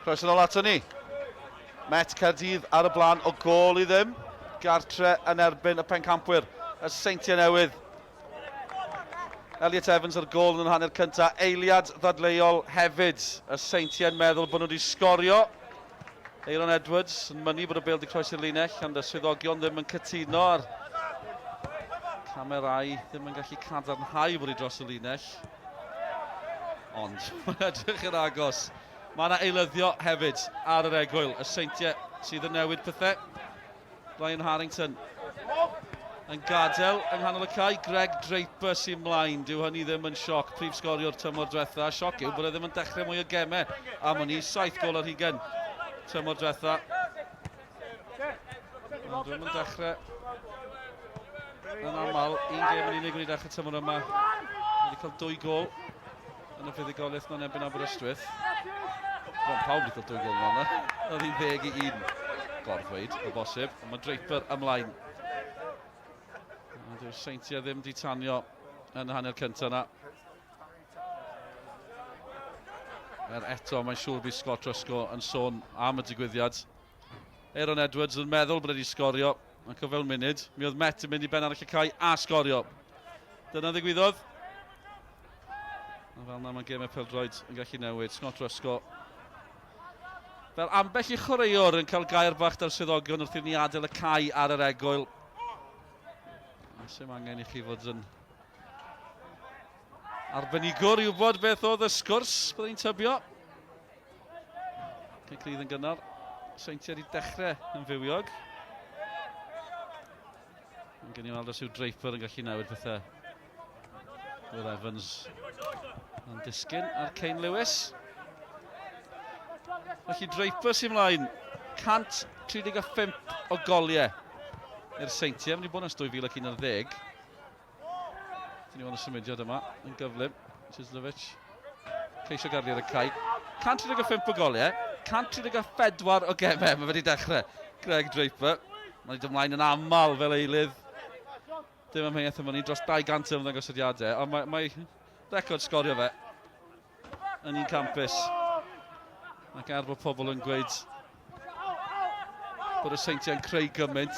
Croeso nôl ato ni. Met Caerdydd ar y blaen o gol i ddim. Gartre yn erbyn y pencampwyr y Seintiau Newydd. Elliot Evans ar gol yn y hanner cyntaf. Eiliad ddadleuol hefyd. Y Seintiau'n meddwl bod nhw wedi sgorio. Aaron Edwards yn mynnu bod y bêl wedi croesi'r linell, ond y swyddogion ddim yn cytuno ar camerau ddim yn gallu cadarnhau bod hi dros y linell. Ond mae'n edrych yn agos. Mae yna eilyddio hefyd ar yr egwyl. Y Seintiau sydd yn newid pethau. Ryan Harrington yn gadael yng nghanol y cae. Greg Draper sy'n mlaen. Dyw hynny ddim yn sioc. Prif sgorio'r tymor diwetha. Sioc yw bod e ddim yn dechrau mwy o gemau am hynny. 7 gol ar hugain tymor diwetha. Ond ddim yn dechrau yn aml. Un gem yn unig wedi dechrau tymor yma. Wedi cael 2 gol yn y fuddugoliaeth na'n ebyn Aberystwyth. Pawb wedi cael 2 gol yna. Oedd hi'n 10-1 gorfweud, o bosib, ond mae Draper ymlaen. Dyw'r Seintiau ddim di tanio yn y hanner cyntaf yna. Eto, mae'n siŵr bydd Scott Trusco yn sôn am y digwyddiad. Aaron Edwards yn meddwl bod wedi sgorio, ac o fewn munud, mi oedd Met yn mynd i ben arall y cae a sgorio. Dyna ddigwyddodd. A fel yna mae gemau pêl-droed yn gallu newid. Scott Trusco fel ambell i chwaraewr yn cael gair bach dar swyddogion wrth i ni adael y cae ar yr egwyl. Sy'n angen i chi fod yn arbenigwr i wybod beth oedd y sgwrs byddai'n tybio. Caerdydd yn gynnar. Seintiau wedi dechrau yn fywiog. Yn gen i weld os yw Draper yn gallu newid pethau. Will Evans yn disgyn ar Cain Lewis. Felly Draper sy'n mlaen. 135 o goliau i'r Seintiau. Mae'n bod yn 2011. Dyn ni o'n y symudiad yma yn gyflym. Chislovic ceisio gardio'r y cae. 135 o goliau. 134 o gemau. Mae wedi dechrau. Greg Draper. Mae'n wedi ymlaen yn aml fel eilydd. Dim ymheuaeth yma ni dros 200 yn ddangosodiadau. Ond mae record sgorio fe yn un campus. Ac er bod pobl yn gweud bod y Seintiau yn creu gymaint.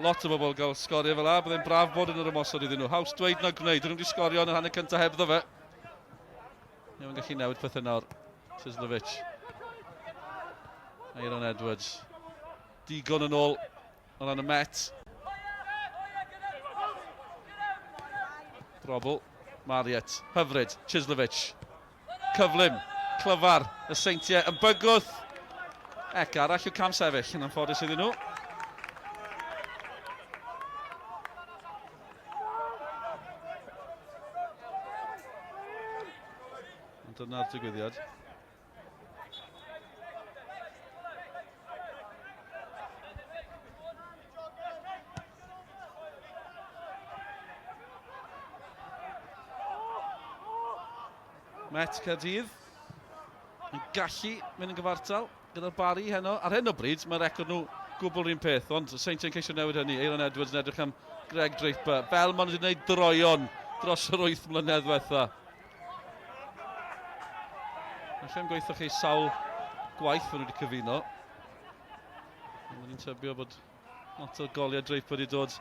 Lot o bobl gael sgorio fel la. Byddai'n braf bod yn yr ymosod iddyn nhw. Haws dweud na gwneud. Dyn nhw wedi sgorio yn y hanner cyntaf hebddo fe. Mae'n gallu newid pethau nawr. Chislovic. Aaron Edwards. Digon yn ôl o ran y Met. Drobl. Mariet. Hyfryd. Chislovic. Cyflym. Clyfar. Y Seintiau yn bygwth. Arall yw cam sefyll yn anffodus iddyn nhw. Ond dyna'r digwyddiad. Met Caerdydd yn gallu mynd yn gyfartal gyda'r Bari heno. Ar hyn o bryd, mae'r record nhw gwbl un peth, ond Seintiau'n ceisio newid hynny. Aaron Edwards yn edrych am Greg Draper. Fel maen nhw wedi gwneud droion dros yr 8 mlynedd diwetha. Allai'n gweithio chi sawl gwaith maen nhw wedi cyfuno. Maen nhw'n tybio bod lot o goliau Draper wedi dod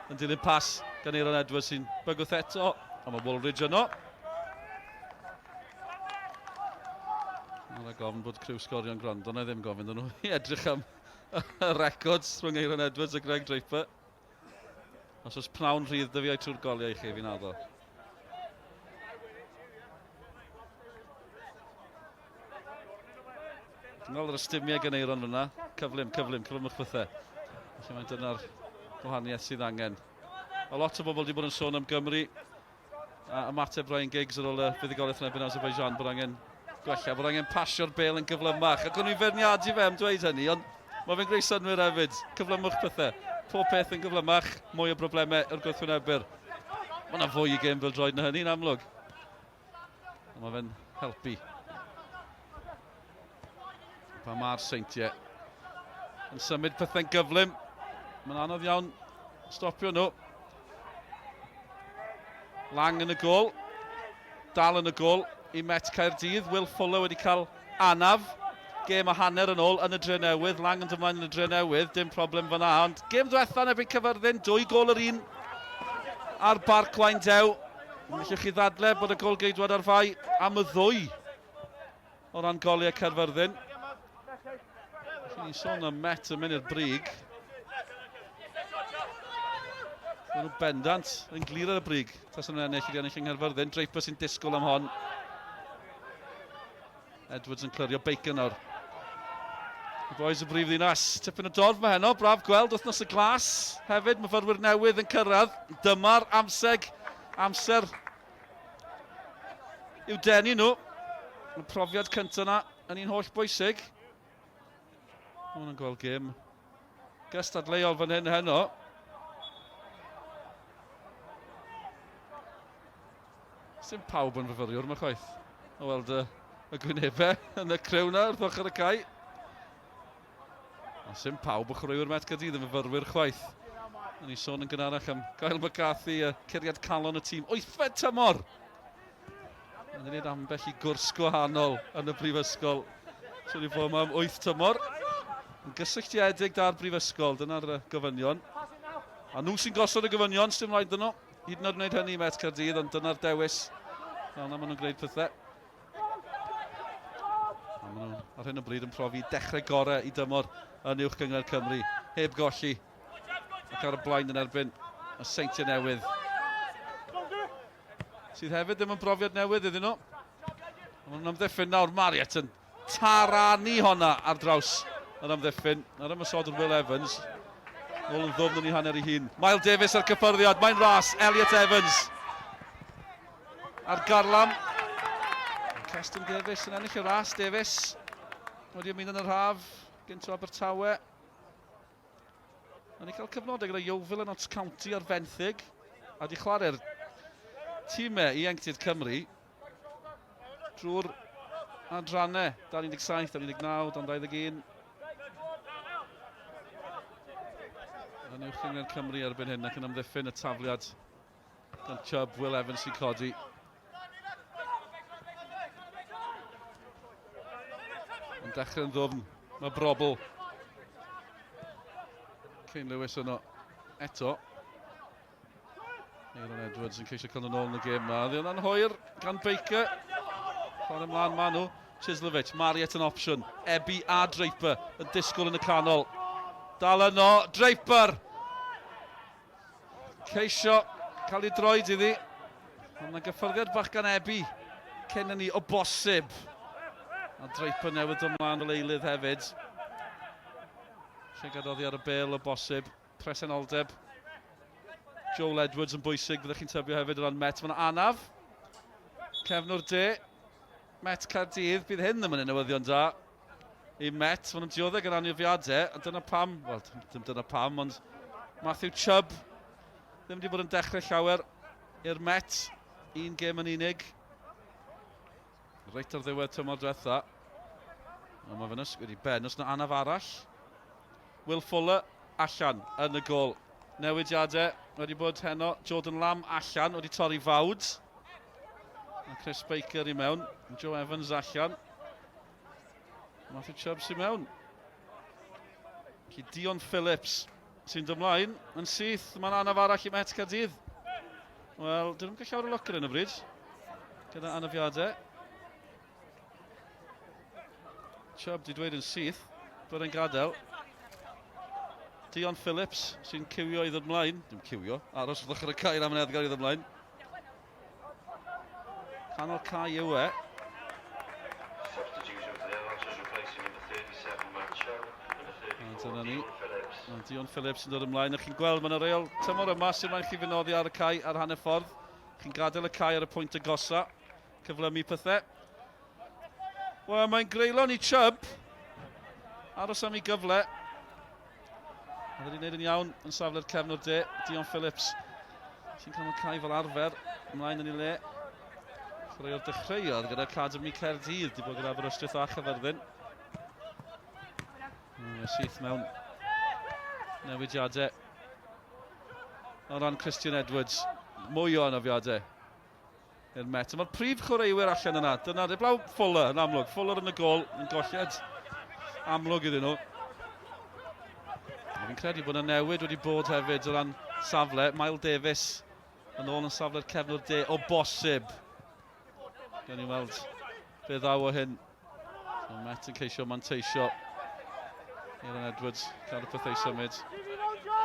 yn dilyn pas gan Aaron Edwards sy'n bygwth eto. A mae Woolridge yno. Mae'n gofyn bod criw sgorio'n gwrando, na ddim gofyn nhw i edrych am y records rhwng Aaron Edwards a Greg Draper. Os oes pnawn rhydd dy fi ai trwy'r goliau i chi, fi'n addo. Dwi'n gweld yr ystymiau gan Aaron fyna. Cyflym o'ch bethau. Felly mae dyna'r gwahaniaeth sydd angen. A lot o bobl wedi bod yn sôn am Gymru. A ymateb Ryan Giggs ar ôl y fuddugoliaeth yn ebyn Azerbaijan bod angen gwella, bod angen pasio'r bêl yn gyflymach. Ac o'n i'n ferniadu fe am dweud hynny, ond mae fe'n greu synwyr hefyd. Cyflymwch pethau. Pob peth yn gyflymach, mwy o broblemau o'r gwrthwynebyr. Mae yna fwy i gêm bêl-droed na hynny'n amlwg. Ond mae fe'n helpu. Pa mae'r Seintiau yn symud pethau'n gyflym. Mae'n anodd iawn stopio nhw. Lang yn y gol. Dal yn y gol i Met Caerdydd. Will Fuller wedi cael anaf. Gêm a hanner yn ôl yn y Dre Newydd, lang yn ymlaen yn y Dre Newydd, dim problem fyna, ond gêm diwetha yn erbyn Cyfyrddin, 2 gol yr un ar Barc Waendew. Allwch chi ddadle bod y gol geidwad ar fai am y 2 o ran goliau Caerdydd. Chi'n sôn am Met yn mynd i'r brig. Mae nhw bendant yn glir ar y brig. Tas yn ennill yng Nghaerfyrddin. Draper sy'n disgwyl am hon. Edwards yn clirio Bacon nawr. Y boys y brif ddinas. Tipyn o dorf mae heno. Braf gweld wythnos y glas. Hefyd, myfyrwyr newydd yn cyrraedd. Dyma'r amser i'w denu nhw. Y profiad cyntaf yna yn un holl bwysig. Mae hwnna'n gweld gêm gystadleuol fan hyn heno. Sim pawb yn fyfyriwr, mae chwaith. O weld y gwynebau yn y crew na wrth ochr y cae. Sim pawb o chwaraewyr Met Caerdydd yn fyfyrwyr chwaith. Ni sôn yn gynharach am Gael McCarthy, curiad calon y tîm. 8fed tymor! Yn gwneud ambell i gwrs gwahanol yn y brifysgol. So ni fod yma am 8 tymor. Yn gysylltiedig da'r brifysgol, dyna'r gofynion. A nhw sy'n gosod y gofynion, sy'n rhaid dyn nhw. Hyd yn oed wneud hynny Met Caerdydd, ond dyna'r dewis. Fel yna maen nhw'n gwneud pethau. A maen nhw ar hyn o bryd yn profi dechrau gorau i dymor yn uwch gyngor Cymru. Heb golli. Ac ar y blaen yn erbyn y Seintiau Newydd. Sydd hefyd ddim yn brofiad newydd iddyn nhw. Maen nhw'n amddiffyn nawr. Mariet yn taranu honna ar draws yr amddiffyn. Ar ymysodwr Will Evans. Nôl yn ddwfn yn ei hanner ei hun. Miles Davies ar cyffyrddiad. Mae'n ras. Elliot Evans. Ar garlam. Cestyn Davies yn ennill y ras. Davies wedi ymuno yn yr haf. Gynto Abertawe. A ni cael cyfnodau gyda Iowfil yn Notts County ar fenthyg. A di chwarae'r tîmau ieuenctid Cymru drwy'r adrannau 2017, 2019, 2021. Yn uwch gyngor Cymru erbyn hyn ac yn amddiffyn y tafliad gan Chubb, Will Evans sy'n codi. Yn dechrau'n ddwfn, mae Brobl. Cain Lewis yno eto. Aaron Edwards yn ceisio cael yn ôl yn y gêm yma. Ddion yn hwyr gan Baker. Chwarae ymlaen ma nhw. Chislovic, Mariet yn opsiwn. Ebi a Draper yn disgwyl yn y canol. Dal yno, Draper! Ceisio cael ei droed iddi. Ond yna gyffyrddiad bach gan Ebi. Cyn ni o bosib. A Draper newydd ymlaen o leilydd hefyd. Lle gadoddi ar y bel o bosib. Presenoldeb. Joel Edwards yn bwysig, byddwch chi'n tybio hefyd o ran Met. Mae'n anaf. Cefnwr de. Met Caerdydd, bydd hyn ddim yn un newyddion da i Met. Mae'n dioddeg yn anifiadau, a dyna pam, wel, dim dyna pam, ond Matthew Chubb ddim wedi bod yn dechrau llawer i'r Met. Un gêm yn unig. Reit ar ddiwedd tymor diwetha. Mae fyna wedi ben, os yna anaf arall. Will Fuller allan yn y gol. Newidiadau wedi bod heno. Jordan Lamb allan, wedi torri fawd. A Chris Baker i mewn. Joe Evans allan. Matthew Chubb sy'n mewn. Dion Phillips sy'n dymlaen yn syth. Mae'n anaf arall i Met Caerdydd. Wel, dyn nhw'n cael llawer o loc ar hyn o bryd. Gyda anafiadau. Chubb di dweud yn syth. Bod e'n gadael. Dion Phillips sy'n cywio i ddod ymlaen. Dim cywio, aros wrth ochr y cae am yn edgar i ddod ymlaen. Canol cae yw e. Dyna ni. Dion Phillips yn dod ymlaen. A chi'n gweld mae'n reol tymor yma sy'n rhaid chi fynoddi ar y cae ar hanner ffordd. Chi'n gadael y cae ar y pwynt agosa. Cyflymu pethau. Wel, mae'n greulon i Chubb. Aros am ei gyfle. A wedi wneud yn iawn yn safle'r cefnwr de. Dion Phillips sy'n cael cae fel arfer ymlaen yn ei le. Chwaraeo'r dechreuodd gyda Academy Caerdydd. Di bod gyda Aberystwyth a Chyfyrddin. Syth mewn newidiadau o ran Christian Edwards. Mwy o anafiadau i'r Met. Mae'r prif chwaraewyr allan yna. Dyna, eblaw Fuller yn amlwg. Fuller yn y gol yn golliad amlwg iddyn nhw. Fi'n credu bod yna newid wedi bod hefyd o ran safle. Miles Davies yn ôl yn safle'r cefnwr de o bosib. Gan ni weld be ddaw o hyn. So Met yn ceisio manteisio. Aaron Edwards cael y pethau symud.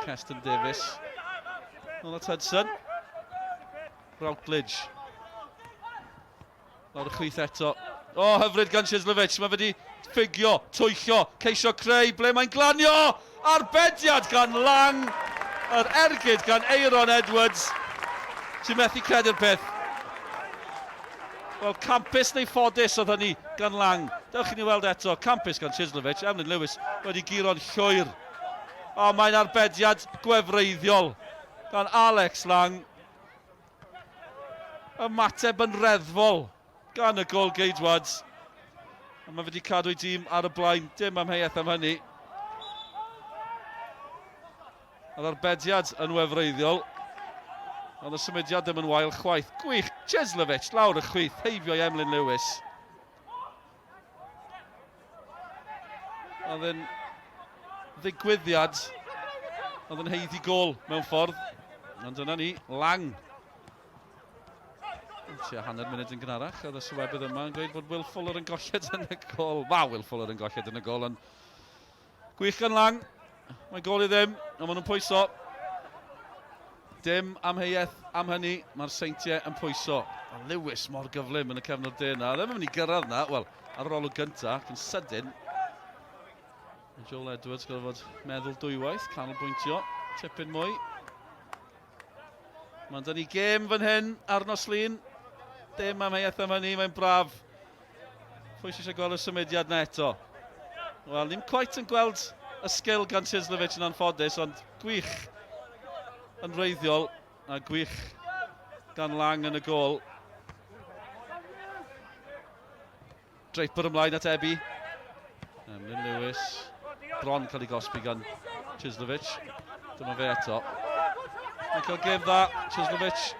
Keston Davies. Nôl at Hudson. Routledge. Lawr y chwith eto. O, hyfryd gan Chislovic. Mae wedi ffigio, twyllio, ceisio creu. Ble mae'n glanio? Arbediad gan Lang. Yr ergyd gan Aaron Edwards. Ti'n methu credu'r peth. Wel, campus neu ffodus oedd hynny gan Lang. Dewch i ni weld eto. Campus gan Chislovic. Emlyn Lewis wedi guro'n llwyr. O, mae'n arbediad gwefreiddiol gan Alex Lang. Ymateb yn reddfol gan y gol geidwads. A mae wedi cadw ei dîm ar y blaen. Dim amheuaeth am hynny. Yr arbediad yn wefreiddiol. Ond y symudiad ddim yn wael chwaith. Gwych, Chislovic lawr y chwith. Heibio i Emlyn Lewis. Oedd yn ddigwyddiad. Oedd yn heiddi gol mewn ffordd. Ond dyna ni, Lang. Tua hanner munud yn gynharach, oedd y swybydd yma yn gweud bod Will Fuller yn golled yn y gol. Will Fuller yn golled yn y gol, ond gwych gan Lang. Mae gol i ddim, ond maen nhw'n pwyso. Dim amheuaeth am hynny, mae'r Seintiau yn pwyso. A Lewis mor gyflym yn y cefnod de yna. Ddim yn mynd i gyrraedd na, wel, ar yr olwg gyntaf, yn sydyn. Joel Edwards gyda fod meddwl dwywaith, canolbwyntio, tipyn mwy. Mae'n dyn ni gêm fan hyn ar Noslin. Dim amheuaeth am hynny, mae'n braf. Pwy sy'n eisiau gweld y symudiad na eto? Wel, ni'n cweit yn gweld y sgil gan Chislovic yn anffodus, ond gwych yn reiddiol a gwych gan Lang yn y gol. Draper ymlaen at Ebi. Emlyn Lewis. Bron cael ei gosbi gan Chislovic. Dyma fe eto. Mae'n cael gêm dda, Chislovic.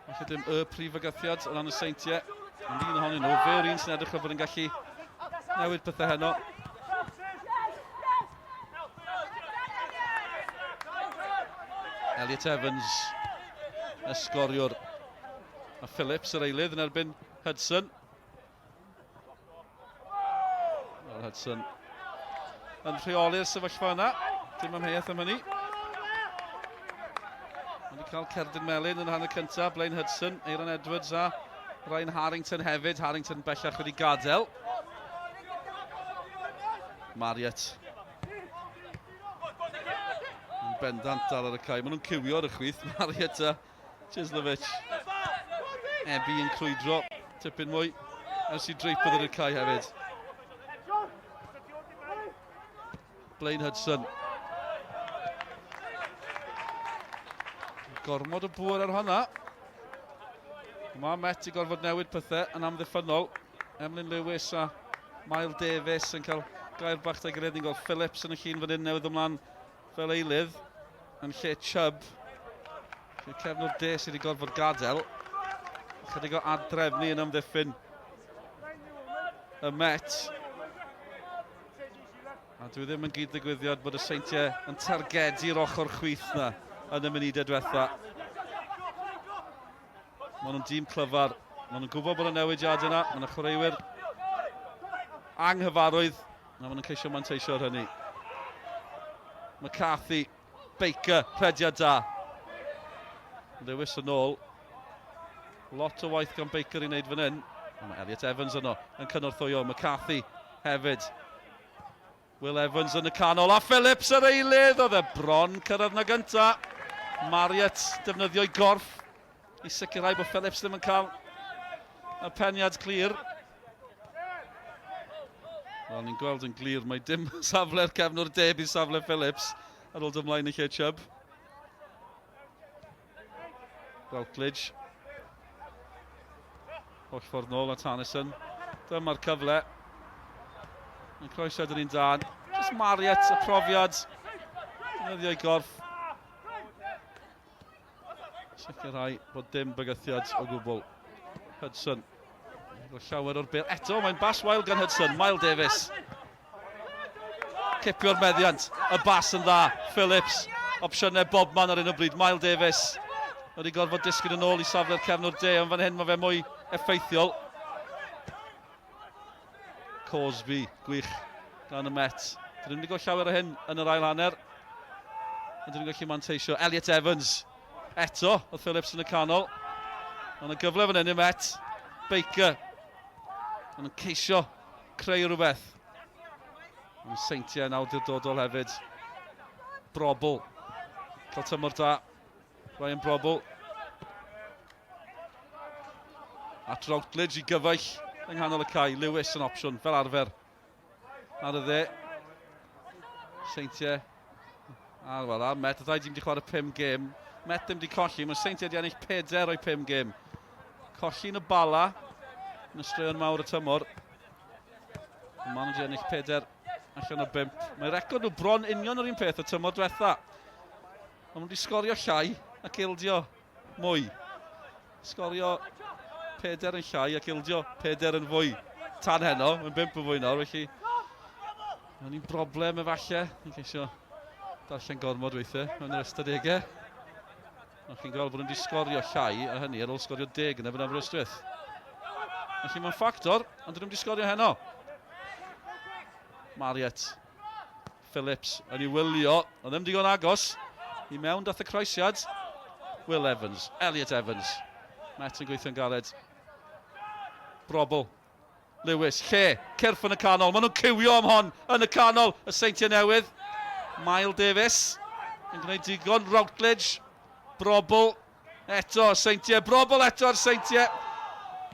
Felly dim y prif fygythiad o ran y Seintiau. Ond un ohonyn nhw, fe yw'r un sy'n edrych o fod yn gallu newid pethau heno. Elliot Evans, Sgorio a Phillips yr eilydd yn erbyn Hudson. Wel, Hudson yn rheoli'r sefyllfa yna. Dim amheuaeth am hynny. Wedi cael Caerdydd melyn yn hanner cyntaf, Blaine Hudson, Aaron Edwards a Ryan Harrington hefyd. Harrington bellach wedi gadael. Marriott. Yn bendant dal ar y cae. Maen nhw'n cywio ar y chwith. Marriott a Chislovic. Ebi yn crwydro tipyn mwy. Ers i Draper ar y cae hefyd. Blaine Hudson. Gormod o bŵr ar hwnna. Mae Met i gorfod newid pethau yn amddiffynol. Emlyn Lewis a Miles Davies yn cael gair bach ta'i gilydd. Ni'n gweld Phillips yn y llun fan hyn newydd ymlaen fel eilydd. Yn lle Chubb. Cefnwr de sydd wedi gorfod gadael. Chydig o adrefnu yn amddiffyn y Met. A dwi ddim yn gyd-ddigwyddiad bod y Seintiau yn targedu'r ochr chwith na yn y munudau diwetha. Maen nhw'n dîm clyfar. Maen nhw'n gwybod bod y newidiad yna. Maen nhw'n chwaraewyr anghyfarwydd. A maen nhw'n ceisio manteisio ar hynny. McCarthy, Baker, rhediad da. Lewis yn ôl. Lot o waith gan Baker i wneud fan hyn. Mae Elliot Evans yno yn cynorthwyo. McCarthy hefyd. Will Evans yn y canol a Phillips yr eilydd. Oedd e bron cyrraedd na gynta. Marriott defnyddio i gorff i sicrhau bod Phillips ddim yn cael y peniad clir. Wel, ni'n gweld yn glir, mae dim safle'r cefnwr deb i safle Phillips ar ôl ymlaen i lle Chubb. Routledge. Holl ffordd nôl at Hannison. Dyma'r cyfle. Yn croesiad yn un dan. Just Marriott, y profiad. Defnyddio i gorff. Sicrhau bod dim bygythiad o gwbl. Hudson. Llawer o'r bil. Eto, mae'n bas wael gan Hudson. Miles Davies. Cipio'r meddiant. Y bas yn dda. Phillips. Opsiynau bobman ar un o bryd. Miles Davies. Wedi gorfod disgyn yn ôl i safle'r cefn o'r de, ond fan hyn mae fe mwy effeithiol. Cosby, gwych, gan y Met. Dyn nhw'n mynd i llawer o hyn yn yr ail hanner. Dyn nhw'n gallu manteisio. Elliot Evans. Eto, o Phillips yn y canol. Ond y gyfle fan hyn i Met. Baker. Ond yn ceisio creu rhywbeth. Ond Seintiau yn awdurdodol hefyd. Brobl. Cael tymor da. Ryan Brobl. At Routledge i gyfaill yng nghanol y cae. Lewis yn opsiwn fel arfer. Ar y dde. Seintiau. A Met, y ddau ddim wedi chwarae 5 gêm. Met ddim wedi colli, mae Seintiau wedi ennill 4 o'i 5 gêm. Colli yn y bala. Yn y straeon mawr y tymor. Mae nhw wedi ennill 4 allan o 5. Mae record nhw bron union yr un peth y tymor diwetha. Mae nhw wedi sgorio llai ac ildio mwy. Sgorio 4 yn llai ac ildio 4 yn fwy. Tan heno, mae'n 5 yn fwy nawr, felly mae'n un broblem efallai. Ni'n ceisio darllen gormod weithiau mewn yr ystadegau. Ond chi'n gweld bod nhw wedi sgorio llai a hynny ar ôl sgorio 10 yn efo'n Aberystwyth. Felly mae'n ffactor, ond dyn nhw wedi sgorio heno. Marriott. Phillips yn ei wylio, ond ddim digon agos. I mewn dath y croesiad. Will Evans, Elliot Evans. Met yn gweithio'n galed. Brobl. Lewis, lle, cyrff yn y canol. Maen nhw'n cywio am hon yn y canol. Y Seintiau Newydd. Miles Davies. Yn gwneud digon. Routledge. Brobl. Eto, Seintiau. Brobl eto ar Seintiau.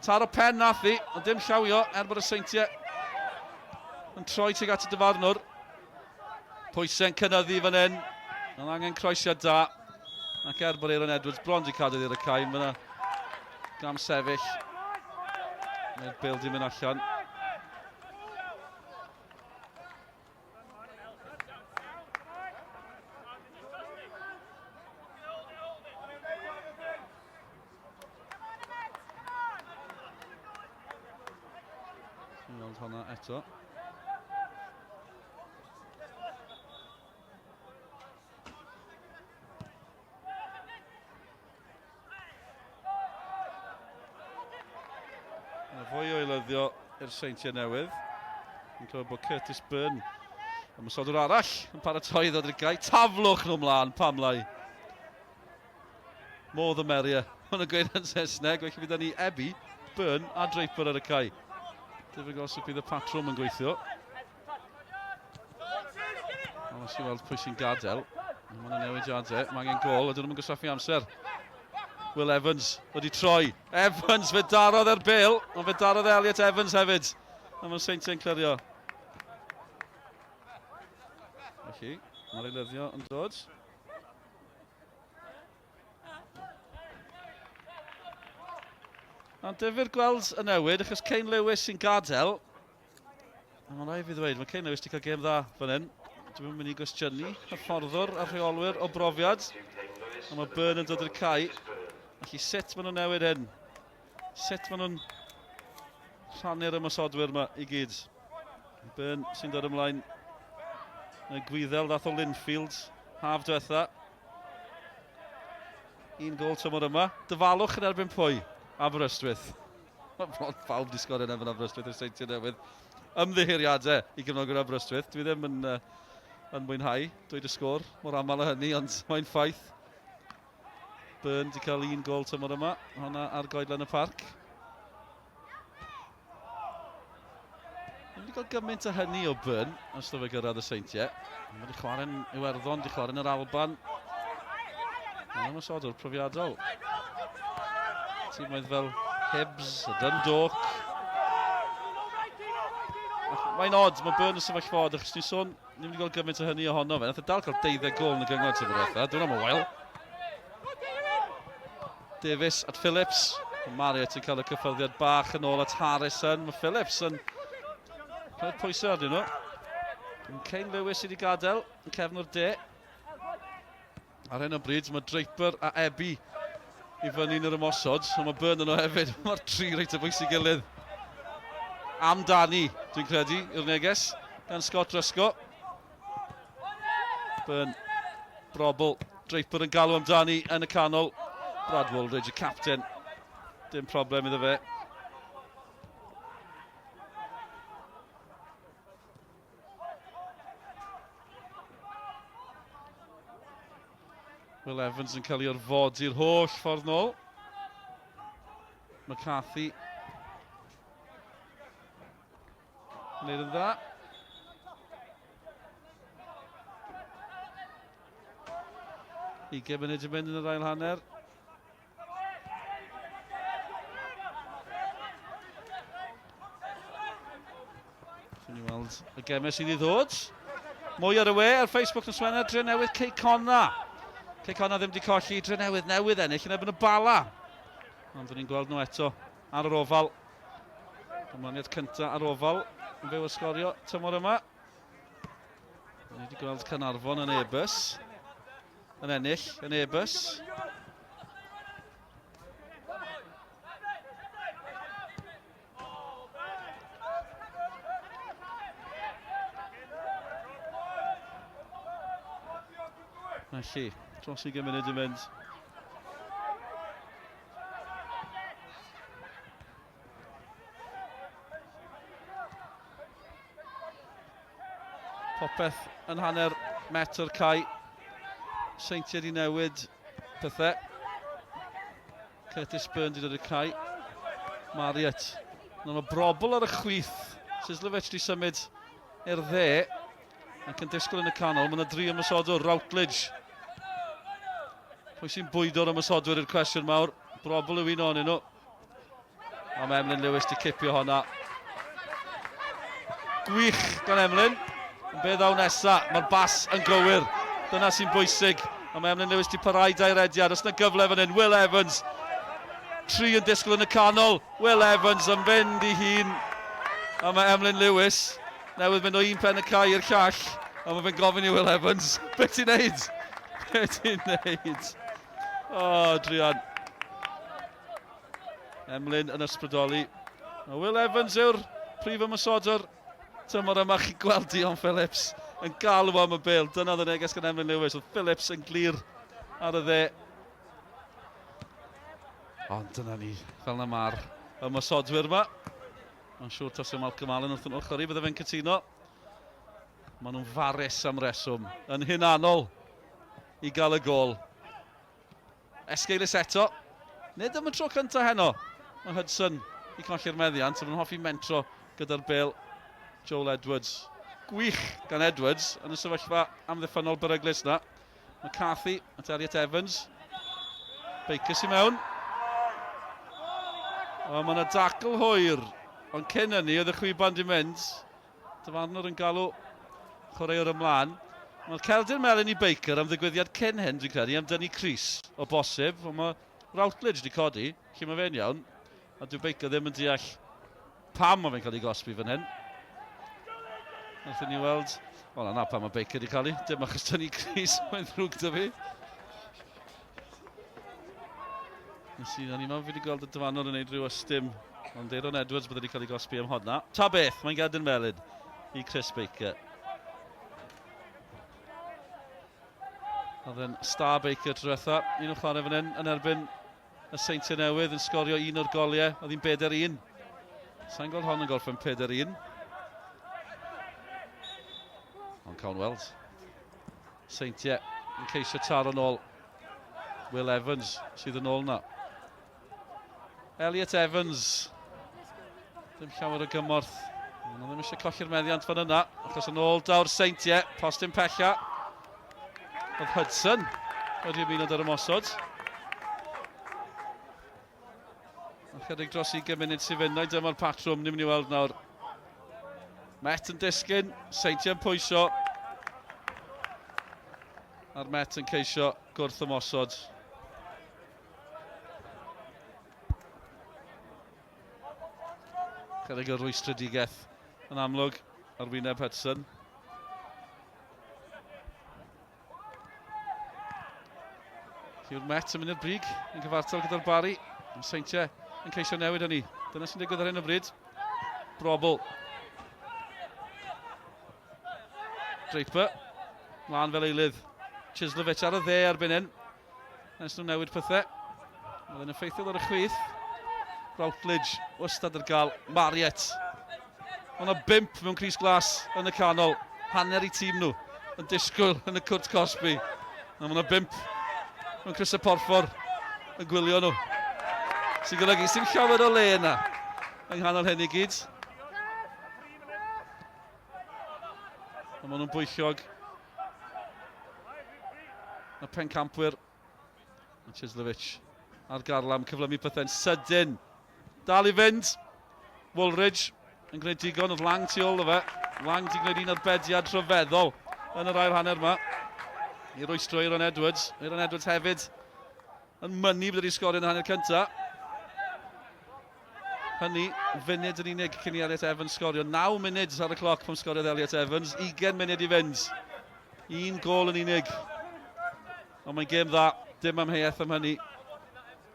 Taro pen nath i, ond dim llawio er bod y Seintiau yn troi tuag at y dyfarnwr. Pwysau'n cynyddu fan hyn. Ond angen croesiad da. Ac er bod Aaron Edwards bron di cadw i'r cae, mae yna gam sefyll. Mae'r bil di mynd allan. Weld hwnna eto. Fwy o eilyddio i'r Seintiau Newydd. Yn clywed bod Curtis Byrne am ysodwr arall yn paratoi ddod i'r gae. Taflwch nhw mlaen, pamlau. More the merrier. Mae'n gweud yn Saesneg, felly fydd ni Ebi, Byrne a Draper ar y cae. Difrifol sydd bydd y patrwm yn gweithio. Ond os i weld pwy sy'n gadael. Mae'n newidiadau, mae angen gol, a dyn nhw'n gysaffu amser. Will Evans wedi troi. Evans fe darodd e'r bil, ond fe darodd Elliot Evans hefyd. A mae'n Seintiau'n clirio. Felly, mae'r eilyddio yn dod. Ond difyr gweld y newid, achos Cain Lewis sy'n gadael. A mae'n rhaid fi ddweud, mae Cain Lewis wedi cael gêm dda fan hyn. Dwi'n mynd i gwestiynu y fforddwr a rheolwyr o brofiad. A mae Byrne yn dod i'r cae. Felly sut maen nhw'n newid hyn? Sut maen nhw'n rhannu'r ymosodwyr yma i gyd? Byrne sy'n dod ymlaen y gwyddel ddath o Linfield, haf diwetha. 1 gol tymor yma. Dyfalwch yn erbyn pwy? Aberystwyth. Mae bron pawb di sgorio yn erbyn Aberystwyth i'r Seintiau Newydd. Ymddiheiriadau i gefnogwr Aberystwyth. Dwi ddim yn mwynhau dweud y sgôr mor aml o hynny, ond mae'n ffaith. Byrne wedi cael 1 gol tymor yma, hwnna ar goedlan y parc. Mae wedi cael gymaint o hynny o Byrne os ydw fe gyrraedd y Seintiau. Mae wedi chwarae yn Iwerddon, wedi chwarae yn yr Alban. Mae'n ymosodwr profiadol. Tîmoedd fel Hibs, a Dundalk. Mae'n od, mae Byrne yn sefyll fod, achos ni'n sôn, ni wedi cael gymaint o hynny ohono fe. Nath e dal cael 12 gol yn y gyngor tymor diwetha, dwi'n am o wael. Davies at Phillips. Marriott yn cael y cyffyrddiad bach yn ôl at Harrison. Mae Phillips yn cael pwysau ardyn nhw. Cain Lewis wedi gadael yn cefn o'r de. Ar hyn o bryd mae Draper a Ebi i fyny'n yr ymosod. Mae Byrne yn o hefyd. Mae'r 3 reit o bwys i gilydd. amdani, dwi'n credu, i'r neges, gan Scott Rysgo. Byrn Brobl, Draper yn galw amdani yn y canol. Brad Woolridge, y captain, dim problem iddo fe. Will Evans yn cael ei orfodi'r holl ffordd nôl. McCarthy. Wneud yn dda. 20 munud yn mynd yn yr ail hanner. Fyn i weld y gemau sydd i ddod. Mwy ar y we ar Facebook yn Swener, Dre Newydd Ceicona. Ceicona ddim wedi colli, Dre Newydd ennill yn ebyn y Bala. Ond dyn ni'n gweld nhw eto ar yr ofal. Ymwaniad cyntaf ar ofal yn byw y Sgorio tymor yma. Ni wedi gweld Caernarfon yn ebys. Yn ennill yn ebys. Felly, dros 20 munud yn mynd. Popeth yn hanner metr cae. Seintiau Newydd pethau. Curtis Byrne wedi dod y cae. Marriott. Mae Brobl ar y chwith. Sislevich wedi symud i'r dde. Ac yn disgwyl yn y canol. Mae yna 3 ymysodwr. Routledge. Pwy sy'n bwydo'r ymysodwyr i'r cwestiwn mawr. Brobl yw un o'n nhw. A mae Emlyn Lewis wedi cipio honna. Gwych gan Emlyn. Be ddaw nesa, mae'r bas yn gywir. Dyna sy'n bwysig. A mae Emlyn Lewis wedi parhau da'i rediad. Os yna gyfle fan hyn, Will Evans. 3 yn disgwyl yn y canol. Will Evans yn fynd i hun. A mae Emlyn Lewis newydd mynd o un pen y cae i'r llall. A mae fe'n gofyn i Will Evans. Be ti'n neud? Be ti'n neud? O, Drian. Emlyn yn ysbrydoli. A Will Evans yw'r prif ymysodwr. Tymor yma chi gweld Dion Phillips yn galw am y bil. Dyna oedd y neges gan Emlyn Lewis. Oedd Phillips yn glir ar y dde. Ond dyna ni, fel na ma'r ymysodwyr yma. Mae'n siŵr tas y Malcolm Allen wrth yn ochr i, bydde fe'n cytuno. Maen nhw'n farus am reswm. Yn hunanol i gael y gol. Esgeilus eto. Nid am y tro cyntaf heno. Mae Hudson i colli'r meddiant. Mae'n hoffi mentro gyda'r bil. Joel Edwards. Gwych gan Edwards yn y sefyllfa amddiffynol beryglus na. McCarthy at Elliot Evans. Baker sy'n mewn. O, mae yna dacl hwyr. Ond cyn hynny, oedd y chwiban di mynd. Dyfarnwr yn galw chwaraewr ymlaen. Mae'r Caerdydd melyn i Baker am ddigwyddiad cyn hyn, dwi'n credu, am dynnu Cris o bosib. Ond mae Routledge di codi, lle mae fe'n iawn. A dyw Baker ddim yn deall pam mae fe'n cael ei gosbi fan hyn. Nathon ni weld, wel na pam mae Baker wedi cael ei, dim achos dynnu Cris, mae'n ddrwg dy fi. Nes i, ni mewn fi wedi gweld y dyfanwr yn neud rhyw ystym. Ond Aaron Edwards bydd wedi cael ei gosbi am honna. Ta beth, mae'n Caerdydd melyn i Chris Baker. Oedd yn star Baker trwetha, un o'r chwarae fan hyn yn erbyn y Seintiau Newydd yn sgorio un o'r goliau, oedd hi'n 4-1. Sa'n gweld hon yn gorffen 4-1. Ond cawn weld. Seintiau yn ceisio taro nôl. Will Evans sydd yn ôl na. Elliot Evans. Dim llawer o gymorth. Ond ddim eisiau colli'r meddiant fan yna. Achos yn ôl dawr Seintiau. Postyn pella. Oedd Hudson wedi ymuno ar ymosod. A chydig dros 20 munud sy'n fynd. Dyma'r patrwm, ni'n mynd i weld nawr. Met yn disgyn, Seintiau yn pwysio. A'r Met yn ceisio gwrth ymosod. Chydig o rwystredigaeth yn amlwg ar wyneb Hudson. Yw'r Met yn mynd i'r brig yn cyfartal gyda'r Barry. Seintiau yn ceisio newid hynny. Dyna sy'n digwydd ar hyn o bryd. Brobl. Draper. Mlaen fel eilydd. Chislovich ar y dde erbyn hyn. Nes nhw'n newid pethau. Oedd yn effeithiol ar y chwith. Routledge, wastad ar gael. Marriott. Ond yna 5 mewn Crys Glas yn y canol. Hanner I tîm nhw yn disgwyl yn y Cwrt Cosby. A mae yna 5 mewn Chris y Porffor yn gwylio nhw. Sy'n golygu sy'n llawer o le yna yng nghanol hyn I gyd. A maen nhw'n bwyllog. Y pencampwyr. Chislovich ar Garlam, cyflymu pethau'n sydyn. Dal I fynd. Woolridge yn gwneud digon, oedd Lang tu ôl o fe. Lang di gwneud un arbediad rhyfeddol yn yr ail hanner yma. I rwystro Aaron Edwards. Aaron Edwards hefyd yn mynnu bydd wedi sgorio yn y hanner cyntaf. Hynny, funud yn unig cyn I Elliot Evans sgorio. 9 munud ar y cloc pan sgoriodd Elliot Evans. 20 munud I fynd. 1 gol yn unig. Ond mae'n gêm dda. Dim amheuaeth am hynny.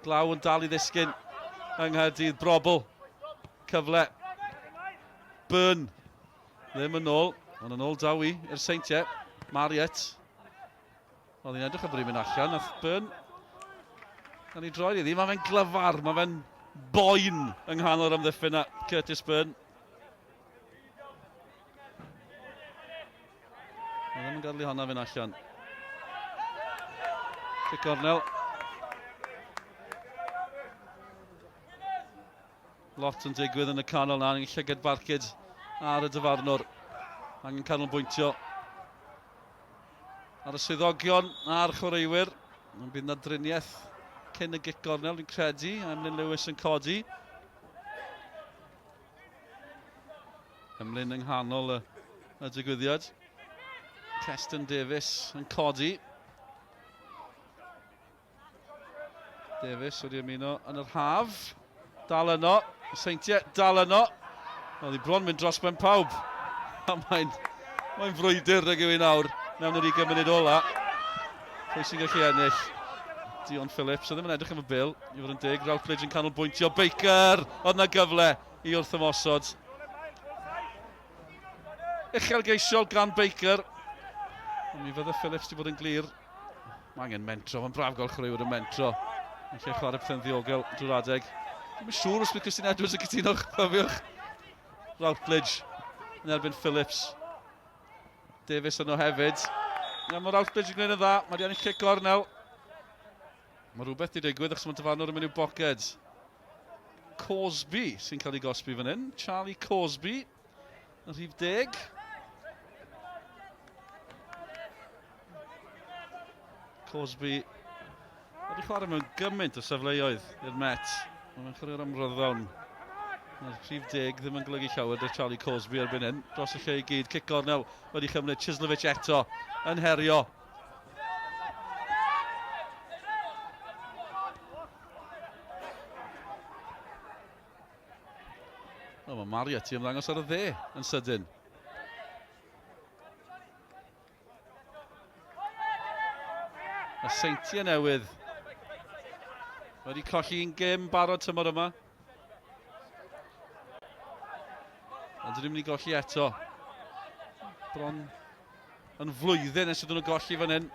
Glaw yn dal I ddisgyn yng Nghaerdydd. Brobl. Cyfle. Byrn. Ddim yn ôl. Ond yn ôl daw I i'r Seintiau. Marriott. Oedd hi'n edrych o bod hi'n mynd allan. Nath Byrn. Gan I droi iddi. Mae fe'n glyfar. Mae fe'n boen yng nghanol amddiffyn a Curtis Byrn. Mae ddim yn gadlu honna fy'n allan. Cic Cornel. Lot yn digwydd yn y canol na. Angen llyged barcud ar y dyfarnwr. Angen canolbwyntio ar y swyddogion a'r chwaraewyr. Bydd na driniaeth cyn y Cic Cornel, fi'n credu. Emlyn Lewis yn codi. Emlyn yng nghanol y digwyddiad. Keston Davies yn codi. Davies wedi ymuno yn yr haf. Dal yno. Seintiau dal yno. Oedd hi bron mynd dros ben pawb. A mae'n frwydr ag yw I nawr. Mewn yr 20 munud ola. Pwy sy'n gallu ennill? Dion Phillips. Oedd ddim yn edrych am y bil. I fod yn dig. Routledge yn canolbwyntio. Baker! Oedd na gyfle I wrth ymosod. Uchelgeisiol gan Baker. Ond mi fydde Phillips wedi bod yn glir. Mae angen mentro. Mae'n braf gael chwaraewyr yn mentro. Yn lle chwarae pethau'n ddiogel drwy'r adeg. Dwi'n siŵr os bydd Christine Edwards yn cytuno, cofiwch. Routledge yn erbyn Phillips. Davies yno hefyd. Mae Routledge yn gwneud yn dda. Mae wedi ennill Cic Cornel. Mae rhywbeth wedi digwydd achos mae dyfarnwr yn mynd i'w boced. Cosby sy'n cael ei gosbi fan hyn. Charlie Cosby yn rhif 10. Cosby wedi chwarae mewn gymaint o safleoedd i'r Met. Mae'n chwarae'r ymryddon. Mae'r rhif 10 ddim yn golygu llawer dy Charlie Cosby erbyn hyn. Dros y lle I gyd. Cic Cornel wedi chymryd. Chislovich eto yn herio. Mae Marriott I ymddangos ar y dde yn sydyn. Y Seintiau Newydd wedi colli un gêm barod tymor yma. A dyn ni'n mynd I golli eto. Bron yn flwyddyn nes ydyn nhw golli fan hyn.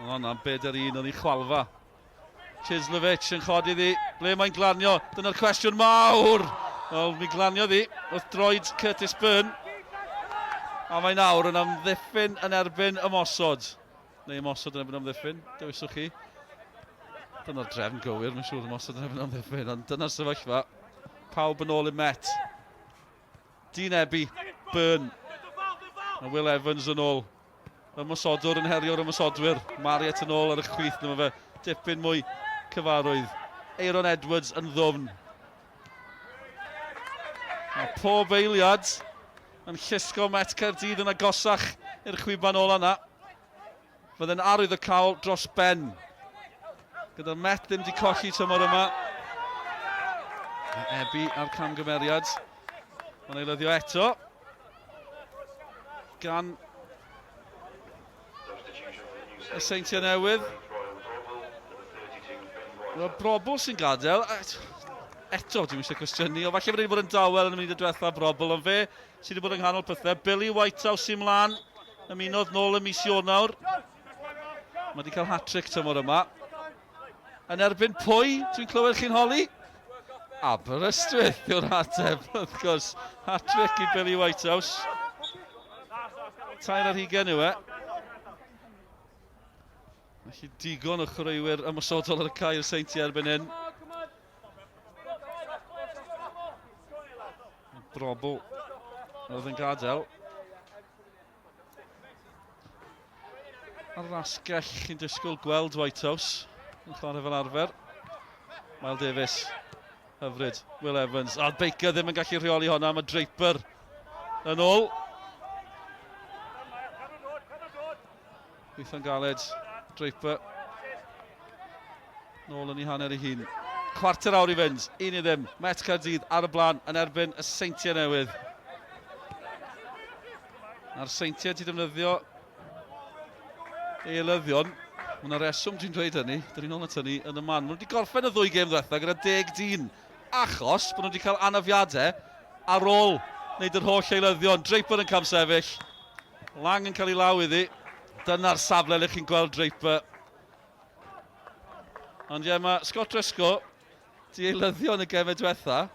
O na, 4-1 oedd I chwalfa. Chislovich yn chodi ddi. Ble mae'n glanio? Dyna'r cwestiwn mawr. Wel, mi glanio ddi wrth droed Curtis Byrn. A mae nawr yn amddiffyn yn erbyn ymosod. Neu ymosod yn erbyn amddiffyn, dewiswch chi. Dyna'r drefn gywir, mae'n siŵr ymosod yn erbyn amddiffyn, ond dyna'r sefyllfa. Pawb yn ôl I Met. Dinebu, Byrn. A Will Evans yn ôl. Ymosodwr yn herio'r ymosodwyr. Marriott yn ôl ar y chwith, dyma fe. Dipyn mwy cyfarwydd. Aaron Edwards yn ddwfn. A pob eiliad yn llusgo Met Caerdydd yn agosach i'r chwiban ola yna. Fydde'n arwydd y cawl dros ben. Gyda'r Met ddim wedi colli tymor yma. Ebi ar camgymeriad. Mae'n eilyddio eto. Gan y Seintiau Newydd. Mae Brobl sy'n gadael. eto, dwi'n eisiau cwestiynu, o falle bod wedi bod yn dawel yn y munud y diwetha brobl, ond fe sydd wedi bod yng nghanol pethau. Billy Whitehouse sy'n mlaen, ymunodd nôl y mis Ionawr. Mae wedi cael hat-trick tymor yma. Yn erbyn pwy, dwi'n clywed chi'n holi? Aberystwyth yw'r ateb, wrth gwrs. Hat-trick i Billy Whitehouse. Tair ar 20 yw e. Felly digon o chwaraewyr ymosodol ar y cae i'r Seintiau erbyn hyn. Brobl oedd yn gadael. Ar rasgell chi'n disgwyl gweld Whitehouse yn chwarae fel arfer. Miles Davies, hyfryd, Will Evans. A Baker ddim yn gallu rheoli honna, mae Draper yn ôl. Gweithio'n galed, Draper. Nôl yn ei hanner ei hun. Cwarter awr i fynd, un i ddim. Met Caerdydd ar y blaen yn erbyn y Seintiau Newydd. A'r Seintiau wedi defnyddio eilyddion. Mae yna reswm dwi'n dweud hynny, dyn ni'n ôl at hynny yn y man. Mae nhw wedi gorffen y ddwy gêm ddiwetha gyda 10-10. Achos bod nhw wedi cael anafiadau ar ôl wneud yr holl eilyddion. Draper yn cam sefyll. Lang yn cael ei law iddi. Dyna'r safle le chi'n gweld Draper. Ond ie, mae Scott Driscoll di eilyddio yn y gemau diwetha.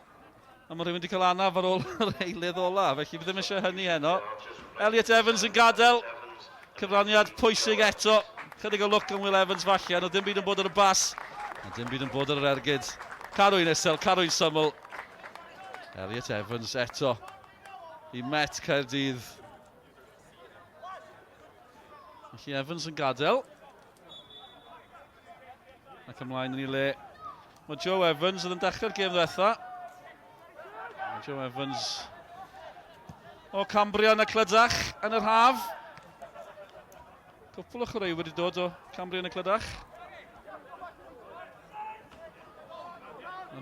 A mae rhywun wedi cael anaf ar ôl yr eilydd ola. Felly bydd ddim eisiau hynny heno. Elliot Evans yn gadael. Cyfraniad pwysig eto. Chydig o look yn Will Evans falle. Ond dim byd yn bod ar y bas. A dim byd yn bod ar yr ergyd. Carwyn isel, Carwyn syml. Elliot Evans eto. I Met Caerdydd. Felly Evans yn gadael. Ac ymlaen yn ei le. Mae Joe Evans oedd yn dechrau'r gêm ddiwetha. Joe Evans o Cambria yn y Clydach yn yr haf. Cwpl o chwaraewyr wedi dod o Cambria yn y Clydach.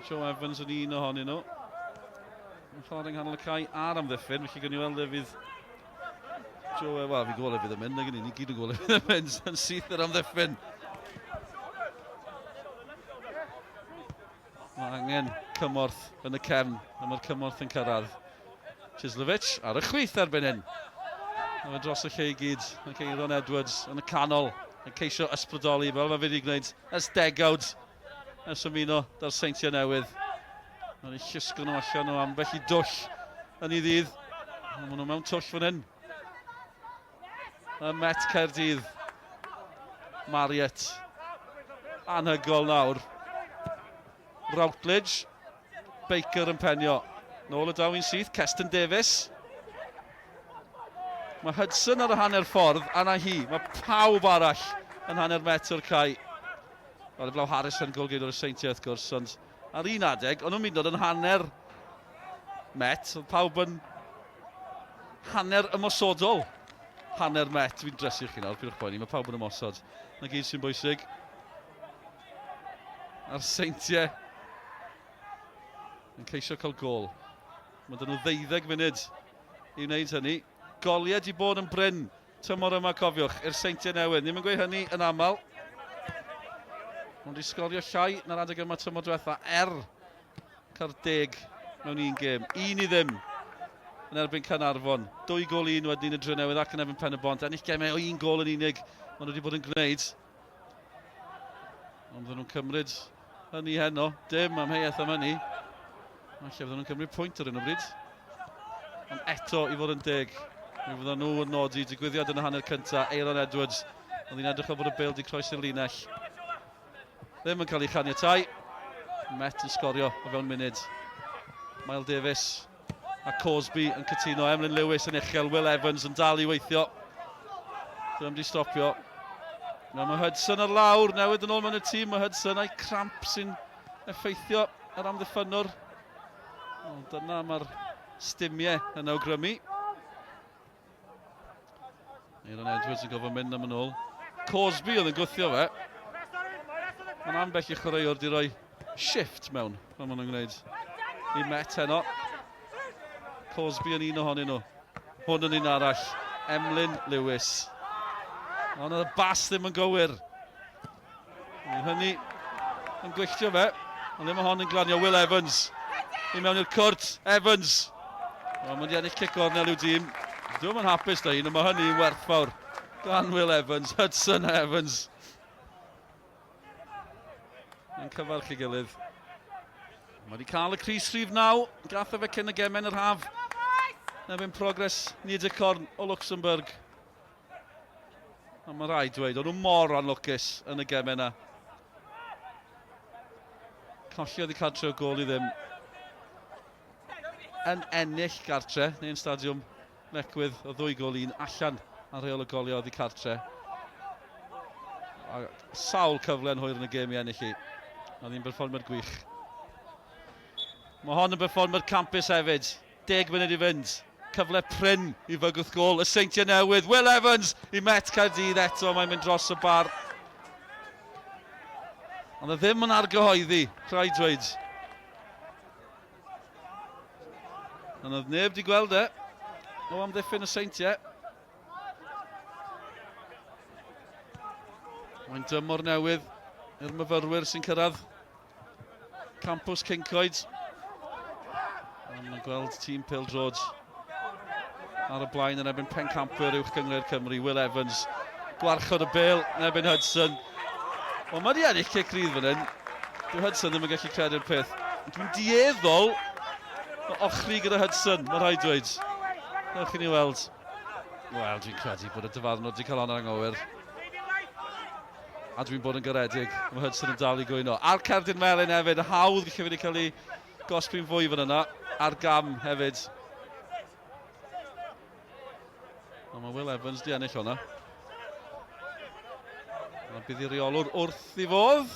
Joe Evans yn un ohonyn nhw. Yn chwarae yng nghanol y cae a'r amddiffyn, felly gan i weld e fydd Joe, wel, fi gweld e fydd yn mynd, nag ni gyd yn gweld e fydd yn mynd, yn syth yr amddiffyn. Mae angen cymorth yn y cefn, a mae'r cymorth yn cyrraedd. Chislovic ar y chwith erbyn hyn. A fe dros y lle i gyd, ac Eiron Edwards yn y canol, yn ceisio ysbrydoli, fel mae fe wedi gwneud ers degawd ers ymuno da'r Seintiau Newydd. Mae'n ei llusgo nhw allan o ambell i dwll yn ei ddydd. A maen nhw mewn twll fan hyn. Y Met Caerdydd. Marriott. Anhygol nawr. Routledge. Baker yn penio. Nôl y daw i'n syth, Keston Davies. Mae Hudson ar y hanner ffordd, a na hi. Mae pawb arall yn hanner metr cae. Wel, Eblaw Harrison golgeidwr y Seintiau wrth gwrs, ond ar un adeg, ond nhw'n mynd yn hanner met, oedd pawb yn hanner ymosodol. Hanner met, fi'n dresu chi nawr, pidwch poeni, mae pawb yn ymosod. Na gyd sy'n bwysig. A'r Seintiau yn ceisio cael gol. Mae dyn nhw 12 munud i wneud hynny. Goliau di bod yn bryn tymor yma, cofiwch, i'r Seintiau Newydd. Ni'n gweud hynny yn aml. Ond di sgorio llai na'r adeg yma tymor diwetha cael 10 mewn un gêm. Un i ddim yn erbyn Caernarfon. 2 gol un wedyn yn y Drenewydd ac yn erbyn Pen y Bont. Ennill gemau o 1 gol yn unig maen nhw wedi bod yn gwneud. Ond fydden nhw'n cymryd hynny heno. Dim amheuaeth am hynny. Falle fydden nhw'n cymryd pwynt ar hyn o bryd. Ond eto i fod yn 10. Mi fydden nhw yn nodi digwyddiad yn y hanner cyntaf. Eiron Edwards. Oedd hi'n edrych o bod y bil di croes i'r linell. Ddim yn cael ei chaniatáu. Met yn sgorio o fewn munud. Miles Davies a Cosby yn cytuno. Emlyn Lewis yn uchel. Will Evans yn dal i weithio. Ddim di stopio. Mae Hudson ar lawr. Newid yn ôl mewn y tîm. Mae Hudson a'i cramp sy'n effeithio yr amddiffynwr. Dyna mae'r stimiau yn awgrymu. Eiron Edwards yn gofio mynd am yn ôl. Cosby oedd yn gwthio fe. Mae'n ambell i chwaraewr di roi shift mewn, pan maen nhw'n gwneud. I Met heno. Cosby yn un ohonyn nhw. Hwn yn un arall. Emlyn Lewis. Ond oedd y bas ddim yn gywir. Hynny yn gwylltio fe. Ond ddim o hon yn glanio Will Evans. I mewn i'r cwrt, Evans. Mae'n mynd i ennill cic ornel i'w dîm. Dwi'n yn hapus da un, ond mae hynny'n werthfawr. Gan Will Evans, Hudson Evans. Yn cyfarch i gilydd. Mae wedi cael y Cris rhif 9. Gath o fe cyn y gemen yr haf. Nefyn progres Niedicorn o Luxembourg. A mae rhaid dweud, o'n nhw mor anlwcus yn y gemen yna. Colliodd i cartre o gol i ddim. Yn ennill gartre, neu'n stadiwm Lecwydd o 2-1 allan ar reol y golio oddi cartre. A sawl cyfle yn hwyr yn y gêm i ennill i. A ddi'n berfformio'r gwych. Mae hon yn berfformio'r campus hefyd. 10 munud i fynd. Cyfle prin i fygwth gol y Seintiau Newydd. Will Evans i Met Caerdydd eto. Mae'n mynd dros y bar. Ond e ddim yn argyhoeddi, rhaid dweud. Ond oedd neb di gweld e. O amddiffyn y Seintiau. Mae'n dymor newydd i'r myfyrwyr sy'n cyrraedd campws Cincoed. Mae'n gweld tîm Pêl-drod ar y blaen yn ebyn pencampwyr uwch gyngor Cymru, Will Evans. Gwarchod y bêl yn ebyn Hudson. Wel, mae di ennill cic rydd fan hyn. Dyw Hudson ddim yn gallu credu'r peth. Dwi'n dieddol o ochri gyda Hudson, mae rhaid dweud. Dewch i ni weld. Wel, dwi'n credu bod y dyfarnwr wedi cael on ar anghywir. A dwi'n bod yn garedig. Mae Hudson yn dal i gwyno. A'r Caerdydd melyn hefyd, hawdd gallu wedi cael ei gosbi'n fwy fan yna. A'r gam hefyd. Ond mae Will Evans di ennill hwnna. A bydd i reolwr wrth i fodd.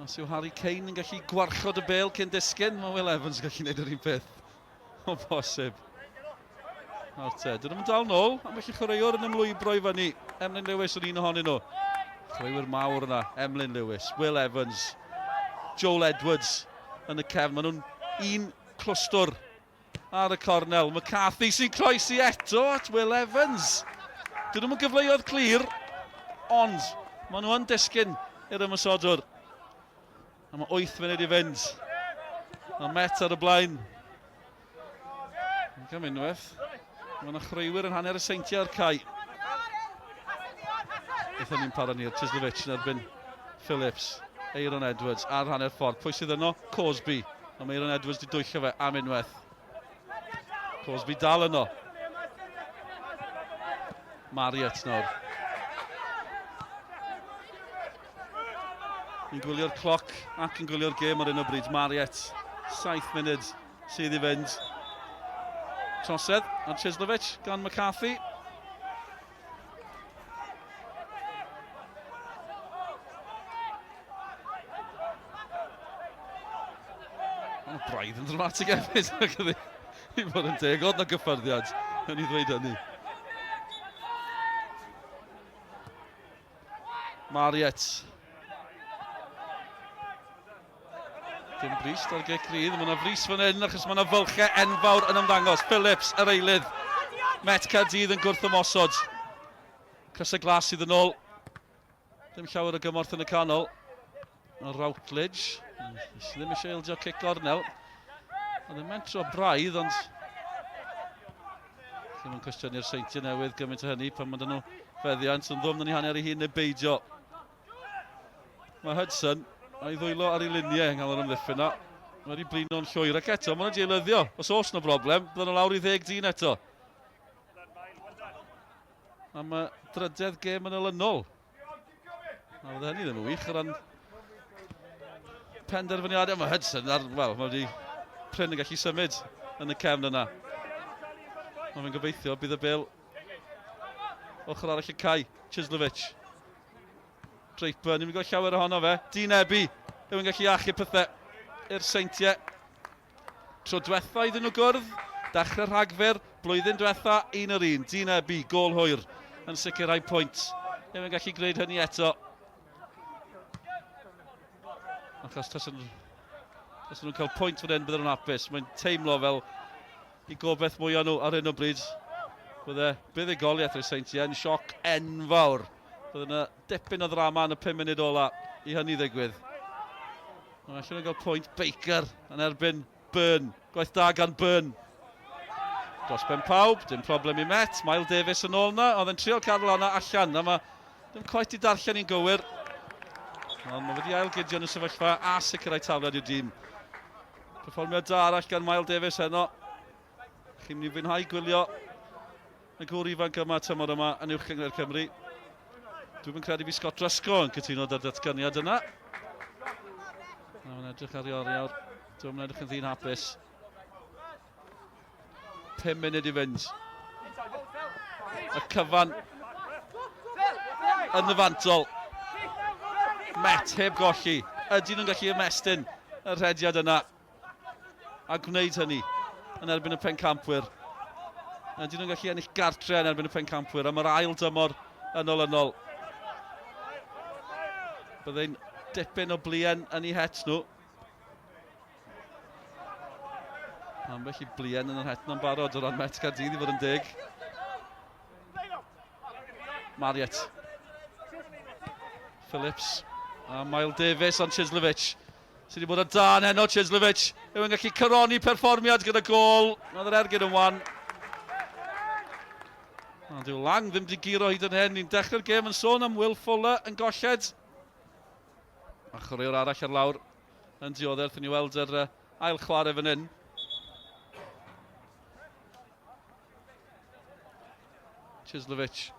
Os yw Harry Kane yn gallu gwarchod y bêl cyn disgyn, mae Will Evans yn gallu gwneud yr un peth. O bosib. Nawr te, dyn nhw'n dal nôl, a mae chi chwaraewr yn ymlwybro i fyny. Emlyn Lewis yn un ohonyn nhw. Chwaraewyr mawr yna, Emlyn Lewis, Will Evans, Joel Edwards yn y cefn. Maen nhw'n un clwstwr ar y cornel. McCarthy sy'n croesi eto at Will Evans. Dyn nhw'n gyfleoedd clir, ond maen nhw yn disgyn i'r ymysodwr. A mae 8 munud i fynd. Mae Met ar y blaen. Yn gam unwaith. Mae yna chreuwyr yn hanner y Seintiau ar cae. Eithon ni'n para ni'r Chislovic yn erbyn Phillips. Eiron Edwards ar hanner ffordd. Pwy sydd yno? Cosby. A mae Eiron Edwards wedi dwycho fe am unwaith. Cosby dal yno. Marriott nawr. Ni'n gwylio'r cloc ac yn gwylio'r gêm ar un o bryd. Marriott, 7 munud sydd i fynd. Trosedd ar Chislovic gan McCarthy. Braidd yn dramatig hefyd. I fod yn deg, oedd na gyffyrddiad yn ei ddweud hynny. Marriott. Dim brist ar gec rydd, mae yna fris fan hyn achos mae yna fylchau enfawr yn ymddangos. Phillips, yr eilydd. Met Caerdydd yn gwrthymosod. Crysau glas sydd yn ôl. Dim llawer o gymorth yn y canol. A Routledge. Ddim eisiau ildio cic ornel. Oedd yn mentro braidd, ond ddim yn cwestiynu'r Seintiau Newydd gymaint o hynny pan mae nhw feddiant yn ddwm yn ei hanner ei hun neu beidio. Mae Hudson a'i ddwylo ar ei luniau yng nghanol ymddiffyn yna. Mae wedi blino'n llwyr ac eto, mae nhw'n dielyddio. Os oes no broblem, bydden nhw lawr i 10 dyn eto. A mae drydedd gêm yn olynol. A fydde hynny ddim yn wych o ran penderfyniadau. Mae Hudson mae wedi prin yn gallu symud yn y cefn yna. Mae fe'n gobeithio bydd y bêl ochr arall y cae. Chislovic. Draper, ni'n gweld llawer ohono fe. Dinebu. Ddim yn gallu achub pethau i'r Seintiau. Tro diwetha iddyn nhw gwrdd. Dechrau rhagfyr. Blwyddyn diwetha, 1-1. Dinebu, gol hwyr. Yn sicrhau pwynt. Ddim yn gallu gwneud hynny eto. Achos tas nhw'n cael pwynt fan hyn, bydden nhw'n hapus. Mae'n teimlo fel i gobeith mwy o nhw ar hyn o bryd. Bydd y goliaeth i'r Seintiau yn sioc enfawr. Bydd yna dipyn o ddrama yn y 5 munud ola i hynny ddigwydd. Mae allan o gael pwynt Baker yn erbyn Byrne. Gwaith da gan Byrne. Dros ben pawb, dim problem i Met. Miles Davies yn ôl na, oedd yn trial cadw hwnna allan. A mae dim coet i darllen i'n gywir. Ond mae wedi ailgydio yn y sefyllfa a sicrhau tafliad i'r dîm. Perfformiad da arall gan Miles Davies heno. Chi'n mynd i fwynhau gwylio y gŵr ifanc yma tymor yma yn uwch Cyngor Cymru. Dwi'n credu fi Scott Rysgo yn cytuno da'r datganiad yna. Mae'n edrych ar ei oriawr. Dwi'n edrych yn ddyn hapus. 5 munud i fynd. Y cyfan yn y fantol. Met heb golli. Ydyn nhw'n gallu ymestyn y rhediad yna a gwneud hynny yn erbyn y pencampwyr. Ydyn nhw'n gallu ennill gartre yn erbyn y pencampwyr a mae'r ail dymor ynol. Byddai'n dipyn o blien yn eu het nhw. Ambell i blien yn yr het nhw'n barod o ran Met Caerdydd i fod yn deg. Mariet. Phillips. A Miles Davies ond Chislevich. Sydd wedi bod ar dan heno Chislevich. Yw'n gallu cyroni perfformiad gyda gol. Oedd yr ergyd yn wan. Dyw Lang ddim wedi giro hyd yn hyn. Ni'n dechrau'r gêm yn sôn am Will Fuller yn golled. A chwaraewr arall ar lawr yn dioddef. Ni weld yr ail chwarae fan hyn. Chislevich.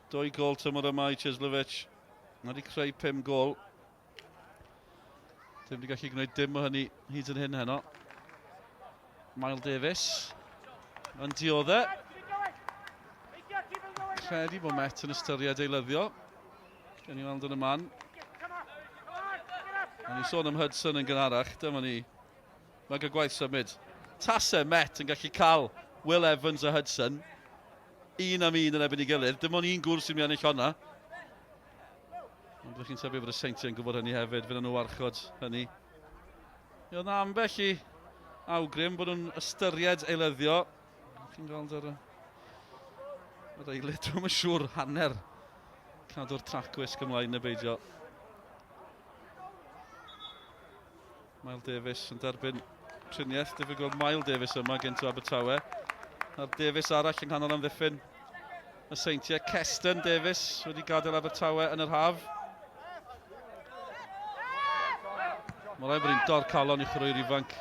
Dwy gol tymor yma i Chislevich. Mae wedi creu 5 gol. Dim wedi gallu gwneud dim o hynny hyd yn hyn heno. Miles Davies yn dioddau. Credu bod Met yn ystyried eilyddio. Gen i weld yn y man. A ni sôn am Hudson yn gynharach. Dyma ni. Mae'n cael gwaith symud. Tasau Met yn gallu cael Will Evans a Hudson. Un am un yn ebyn i gilydd. Dim ond un gwrs sy'n mynd i ennill honna. Ond byddwch chi'n sefyll fod y Seintiau yn gwybod hynny hefyd. Fydd nhw warchod hynny. Oedd yna ambell i awgrym bod nhw'n ystyried eilyddio. Chi'n gweld yr eilid. Dwi'n yn siŵr hanner cadw'r tracwisg ymlaen y beidio. Miles Davies yn derbyn triniaeth. Diffyg gweld Miles Davies yma gen to Abertawe. A'r Davies arall yng nghanol amddiffyn y Seintiau. Ceston Davies wedi gadael Abertawe yn yr haf. Mae'n rhaid bod ni'n dor calon i chwaraewr ifanc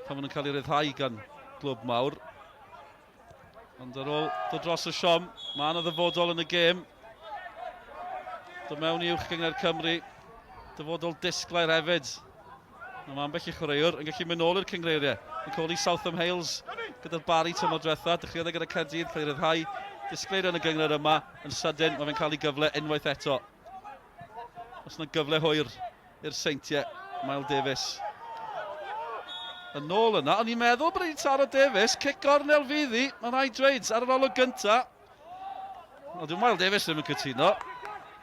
pan maen nhw'n cael ei ryddhau gan glwb mawr. Ond ar ôl dod dros y siom, mae yna ddyfodol yn y gêm. Dod mewn i uwch Gyngor Cymru. Dyfodol disglair hefyd. Mae ambell i chwaraewr yn gallu mynd nôl i'r cynghreiriau. Yn codi Southam Hales gyda'r Bari tymor diwetha. Dechreuodd gyda Caerdydd, cael ei ryddhau. Disgleir yn y gyngor yma. Yn sydyn, mae fe'n cael ei gyfle unwaith eto. Os yna gyfle hwyr i'r Seintiau, Miles Davies. Yn ôl yna, o'n i'n meddwl bod wedi taro Davies. Cic gornel fydd hi. Mae'n rhaid dweud ar yr olwg gynta. Dwi'n Miles Davies ddim yn cytuno.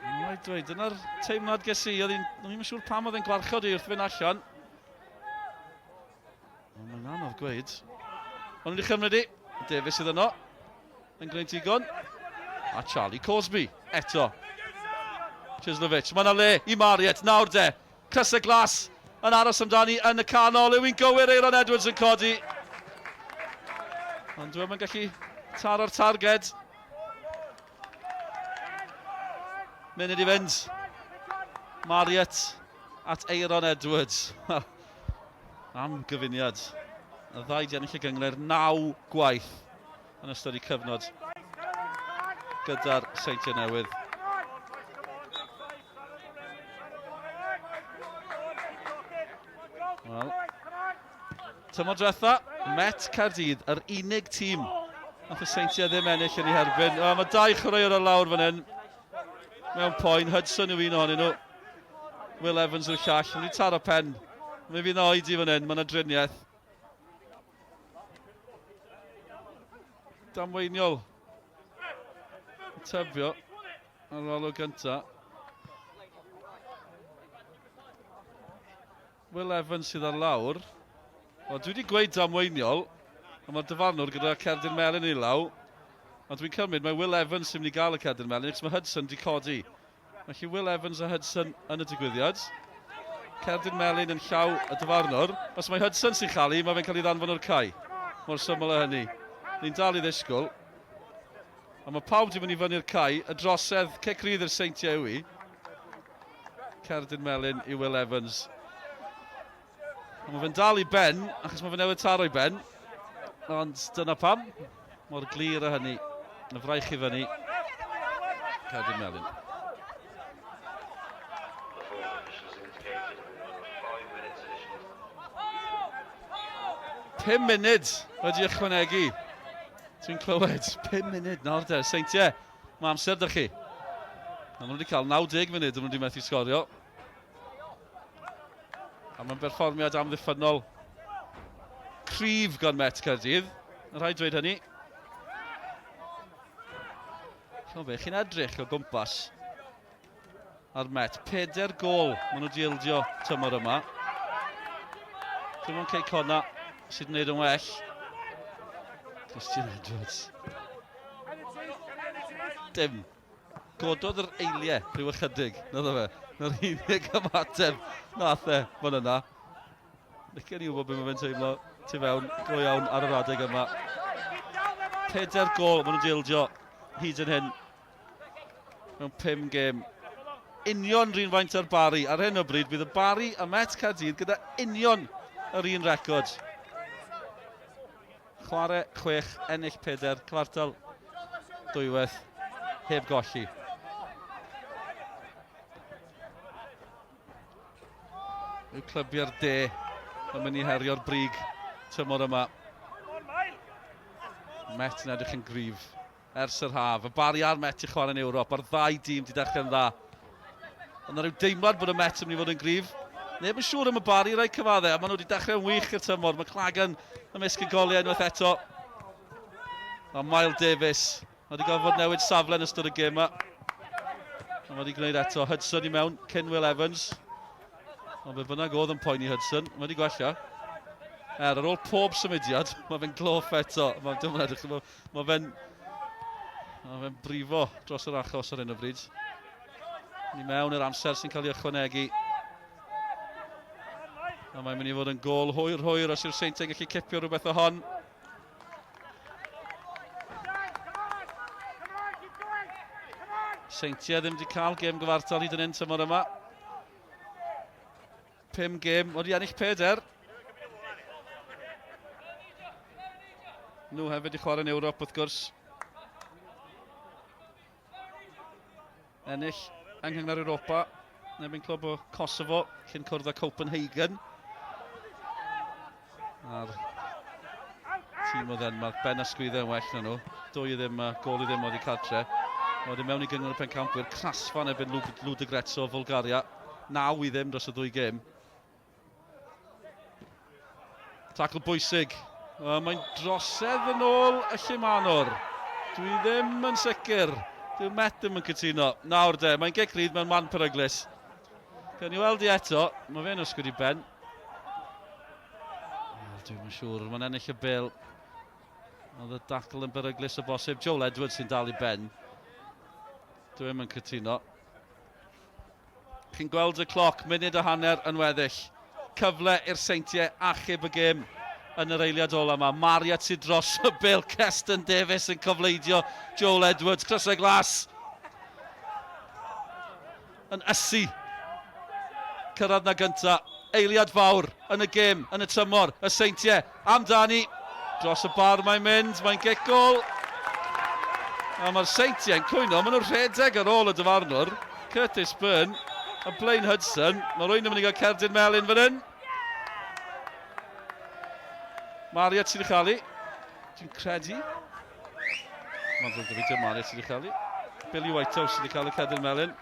Mae'n rhaid dweud, dyna'r teimlad ges i. O'n i'n siŵr pam oedd e'n gwarchod i wrth fynd allan. Mae'n anodd gweud. Ond wedi chymryd i. Davies sydd yno. Yn gwneud digon. A Charlie Cosby. Eto. Chislevich. Mae yna le i Mariet. Nawr de. Cys y glas. Yn aros amdani yn y canol. Yw'n gywir Aaron Edwards yn codi. Ond dwi'n gallu taro'r targed. Munud i fynd. Mariet at Aaron Edwards. Am gyfuniad. Y ddau di ennill y gyngor 9 gwaith yn ystod eu cyfnod gyda'r Seintiau Newydd. Wel, tymor diwetha, Met Caerdydd, yr unig tîm nath y Seintiau ddim ennill yn ei herbyn. Mae 2 chwaraewr ar lawr fan hyn. Mewn poen, Hudson yw un ohonyn nhw. Will Evans yw'r llall. Mae wedi taro pen. Mae fi'n oed i fan hyn, mae yna driniaeth. Damweiniol. Tybio ar olwg gynta. Will Evans sydd ar lawr. O, dwi wedi gweud damweiniol. A mae'r dyfarnwr gyda Cerdyn Melyn i law. Ond dwi'n cymryd mae Will Evans sy'n mynd i gael y Caerdydd Melyn, achos mae Hudson di codi. Felly Will Evans a Hudson yn y digwyddiad. Caerdydd Melyn yn llaw y dyfarnwr. Os mae Hudson sy'n chael mae fe'n cael ei ddanfon o'r cae. Mor syml o hynny. Ni'n dal i ddisgwyl. A mae pawb di mynd i fyny'r cae, y drosedd Caerdydd i'r Seintiau Newydd. Caerdydd Melyn i Will Evans. A mae fe'n dal i ben, achos mae fe'n newid taro i ben. Ond dyna pam. Mor glir o hynny. Y fraich i fyny. Caerdydd Melyn. Pum munud wedi ychwanegu. Dwi'n clywed, 5 munud nawr de. Seintiau, mae amser da chi. A maen nhw wedi cael 90 munud, maen nhw wedi methu sgorio. A mae'n berfformiad amddiffynol cryf gan Met Caerdydd. Yn rhaid dweud hynny. Chi'n edrych o gwmpas ar Met. 4 gol maen nhw wedi ildio tymor yma. Dwi'n mwyn Cei Conna sydd yn gwneud yn well. Christian Edwards. Dim. Gododd yr eiliau rhyw ychydig. Nath o fe. Na'r unig ymateb. Nath e. Fan yna. Licen i wybod beth mae fe'n teimlo tu fewn go iawn ar yr adeg yma. 4 gol maen nhw'n dildio hyd yn hyn. Mewn 5 gêm. Union rhywun faint ar Bari. Ar hyn o bryd bydd y Bari a Met Caerdydd gyda union yr un record. Chwarae 6, ennill 4, cwartal dwywaith, heb golli. Yw clybiau'r de yn mynd i herio'r brig tymor yma. Met yn edrych yn gryf ers yr haf. Y Bari a'r Met i chwarae yn Ewrop. A'r ddau dîm wedi dechrau'n dda. Ond yna rhyw deimlad bod y Met yn mynd i fod yn gryf. Neb yn siŵr am y Bari rai cyfaddau, a maen nhw wedi dechrau'n wych i'r tymor. Mae Clagan ymysg y goliau unwaith eto. A Miles Davis wedi gofod newid safle yn ystod y gêm yma. A wedi gwneud eto. Hudson i mewn, cyn Will Evans. Ond be bynnag oedd yn poeni Hudson. Mae wedi gwella. Ar ôl pob symudiad, mae fe'n gloff eto. Mae fe'n brifo dros yr achos ar hyn o bryd. Ni mewn yr amser sy'n cael ei ychwanegu. A mae'n mynd i fod yn gol hwyr os yw'r Seintiau'n gallu cipio rhywbeth o hon. Seintiau ddim wedi cael gêm gyfartal hyd yn hyn tymor yma. 5 gêm, wedi ennill 4. Nhw hefyd i chwarae yn Ewrop wrth gwrs. Ennill Anghyngor Europa. Nebyn clwb o Kosovo cyn cwrdd â Copenhagen. A'r tîm o Denmark, Ben ysgwyddau yn well na nhw. Gol i ddim oedd i cartre. Oedd mewn i gyngor y pencampwyr, crasfan ebyn Ludogorets o Bulgaria. 9 i ddim dros y 2 gêm. Tacl bwysig. Mae'n drosedd yn ôl y Llimanwr. Dwi ddim yn sicr. Dwi'n Met ddim yn cytuno. Nawr de, mae'n Caerdydd mewn man peryglis. Cawn ni weld i eto, mae fe'n ysgwyd i ben. Dwi'n yn siŵr, mae'n ennill y bil. Oedd y dacl yn beryglis o bosib. Joel Edwards sy'n dal i ben. Dwi'n yn cytuno. Chi'n gweld y cloc, munud a hanner yn weddill. Cyfle i'r Seintiau achub y gêm yn yr eiliad ola yma. Mariat sydd dros y bil. Keston Davies yn cofleidio Joel Edwards. Crysau glas. Yn ysu. Cyrraedd na gynta. Eiliad fawr yn y gêm, yn y tymor. Y Seintiau amdani. Dros y bar mae'n mynd. Mae'n gigol. A mae'r Seintiau'n cwyno. Maen nhw'n rhedeg ar ôl y dyfarnwr. Curtis Byrne. A Blaine Hudson. Mae rwy'n yn mynd i gael Caerdydd Melyn fan hyn. Mariat sydd i chael. Dwi'n credu. Mae'n ddod o fi, dim Mariat sydd i chael. Billy Whitehouse sydd i cael y Caerdydd Melyn.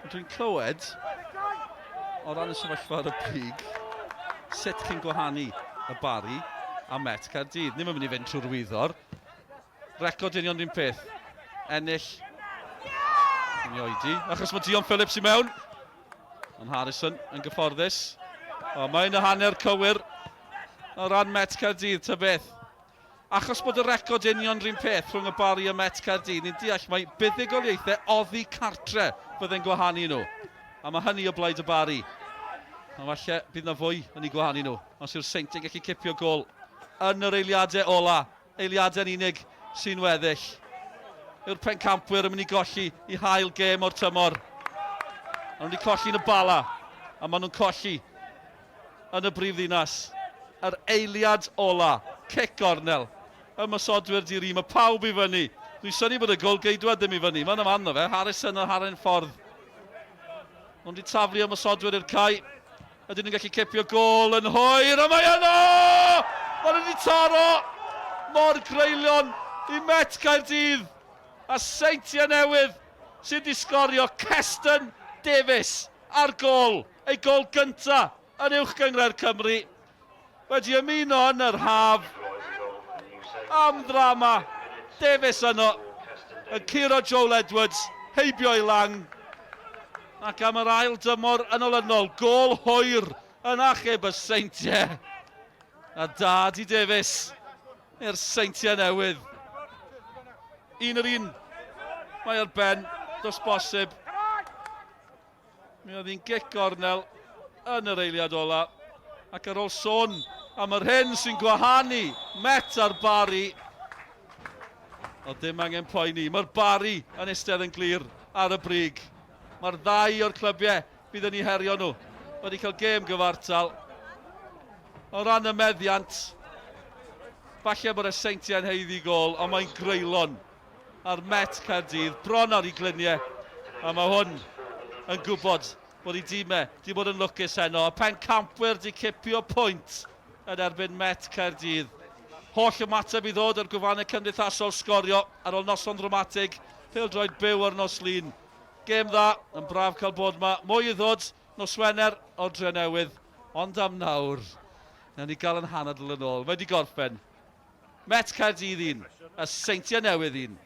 Dwi'n clywed, o ran y sefyllfa ar y brig, sut chi'n gwahanu y Bari a Met Caerdydd. Ddim yn mynd i fynd trwy'r wyddor. Record union rhywun peth. Ennill. Yn oedi. Achos mae Dion Phillips i mewn. Ond Harrison yn gyfforddus. O, mae'n y hanner cywir o ran Met Caerdydd, ta beth. Achos bod y record union rhywun peth rhwng y Bari a Met Caerdydd, ni'n deall mae buddigoliaethau oddi cartre byddai'n gwahanu nhw. A mae hynny o blaid y Bari. A falle bydd na fwy yn ei gwahanu nhw. Os yw'r Seintiau'n gallu cipio gol yn yr eiliadau ola. Eiliadau'n unig sy'n weddill. Yw'r pencampwyr yn mynd i golli i hael gêm o'r tymor. A nhw'n wedi colli yn y bala. A maen nhw'n colli yn y brifddinas. Yr eiliad ola. Cic gornel. Y mysodwyr diri. Mae pawb i fyny. Dwi'n syni bod y gol geidwad ddim i fyny. Mae'n amano fe. Harrison yn haren ffordd. Nhw'n wedi taflu y mysodwyr i'r cae. Ydyn nhw'n gallu cipio gol yn hwyr. A mae yno! Maen nhw wedi taro mor greilion i Met Caerdydd. A Seintiau Newydd sydd wedi sgorio Cestyn Davies ar gol. Ei gol gynta yn uwch gyngred Cymru. Wedi ymuno yn yr haf. Am ddrama. Davies yno. Yn curo Joel Edwards. Heibio i lang. Ac am yr ail dymor yn olynol. Gol hwyr yn achub y Seintiau. A dad i Davies i'r Seintiau Newydd. Un yr un. Mae ar ben. Dos bosib. Mi oedd hi'n gic gornel yn yr eiliad ola. Ac ar ôl sôn am yr hyn sy'n gwahanu Met ar Bari. O dim angen poeni. Mae'r Bari yn eistedd yn glir ar y brig. Mae'r ddau o'r clybiau bydd yn ei herio nhw wedi cael gêm gyfartal. O ran y meddiant, falle bod y Seintiau'n heiddi gol, ond mae'n greulon ar Met Caerdydd, bron ar ei gliniau. A mae hwn yn gwybod bod ei dîmau wedi bod yn lwcus heno. Y pencampwyr wedi cipio pwynt yn erbyn Met Caerdydd. Holl ymateb i ddod o'r gwefannau cymdeithasol Sgorio ar ôl noson dramatig. Pêl-droed byw ar nos lun. Gêm dda, yn braf cael bod yma. Mwy i ddod, nos Wener o Dre Newydd. Ond am nawr, na ni gael yn hanadl yn ôl. Mae wedi gorffen. Met Caerdydd 1, y Seintiau Newydd 1.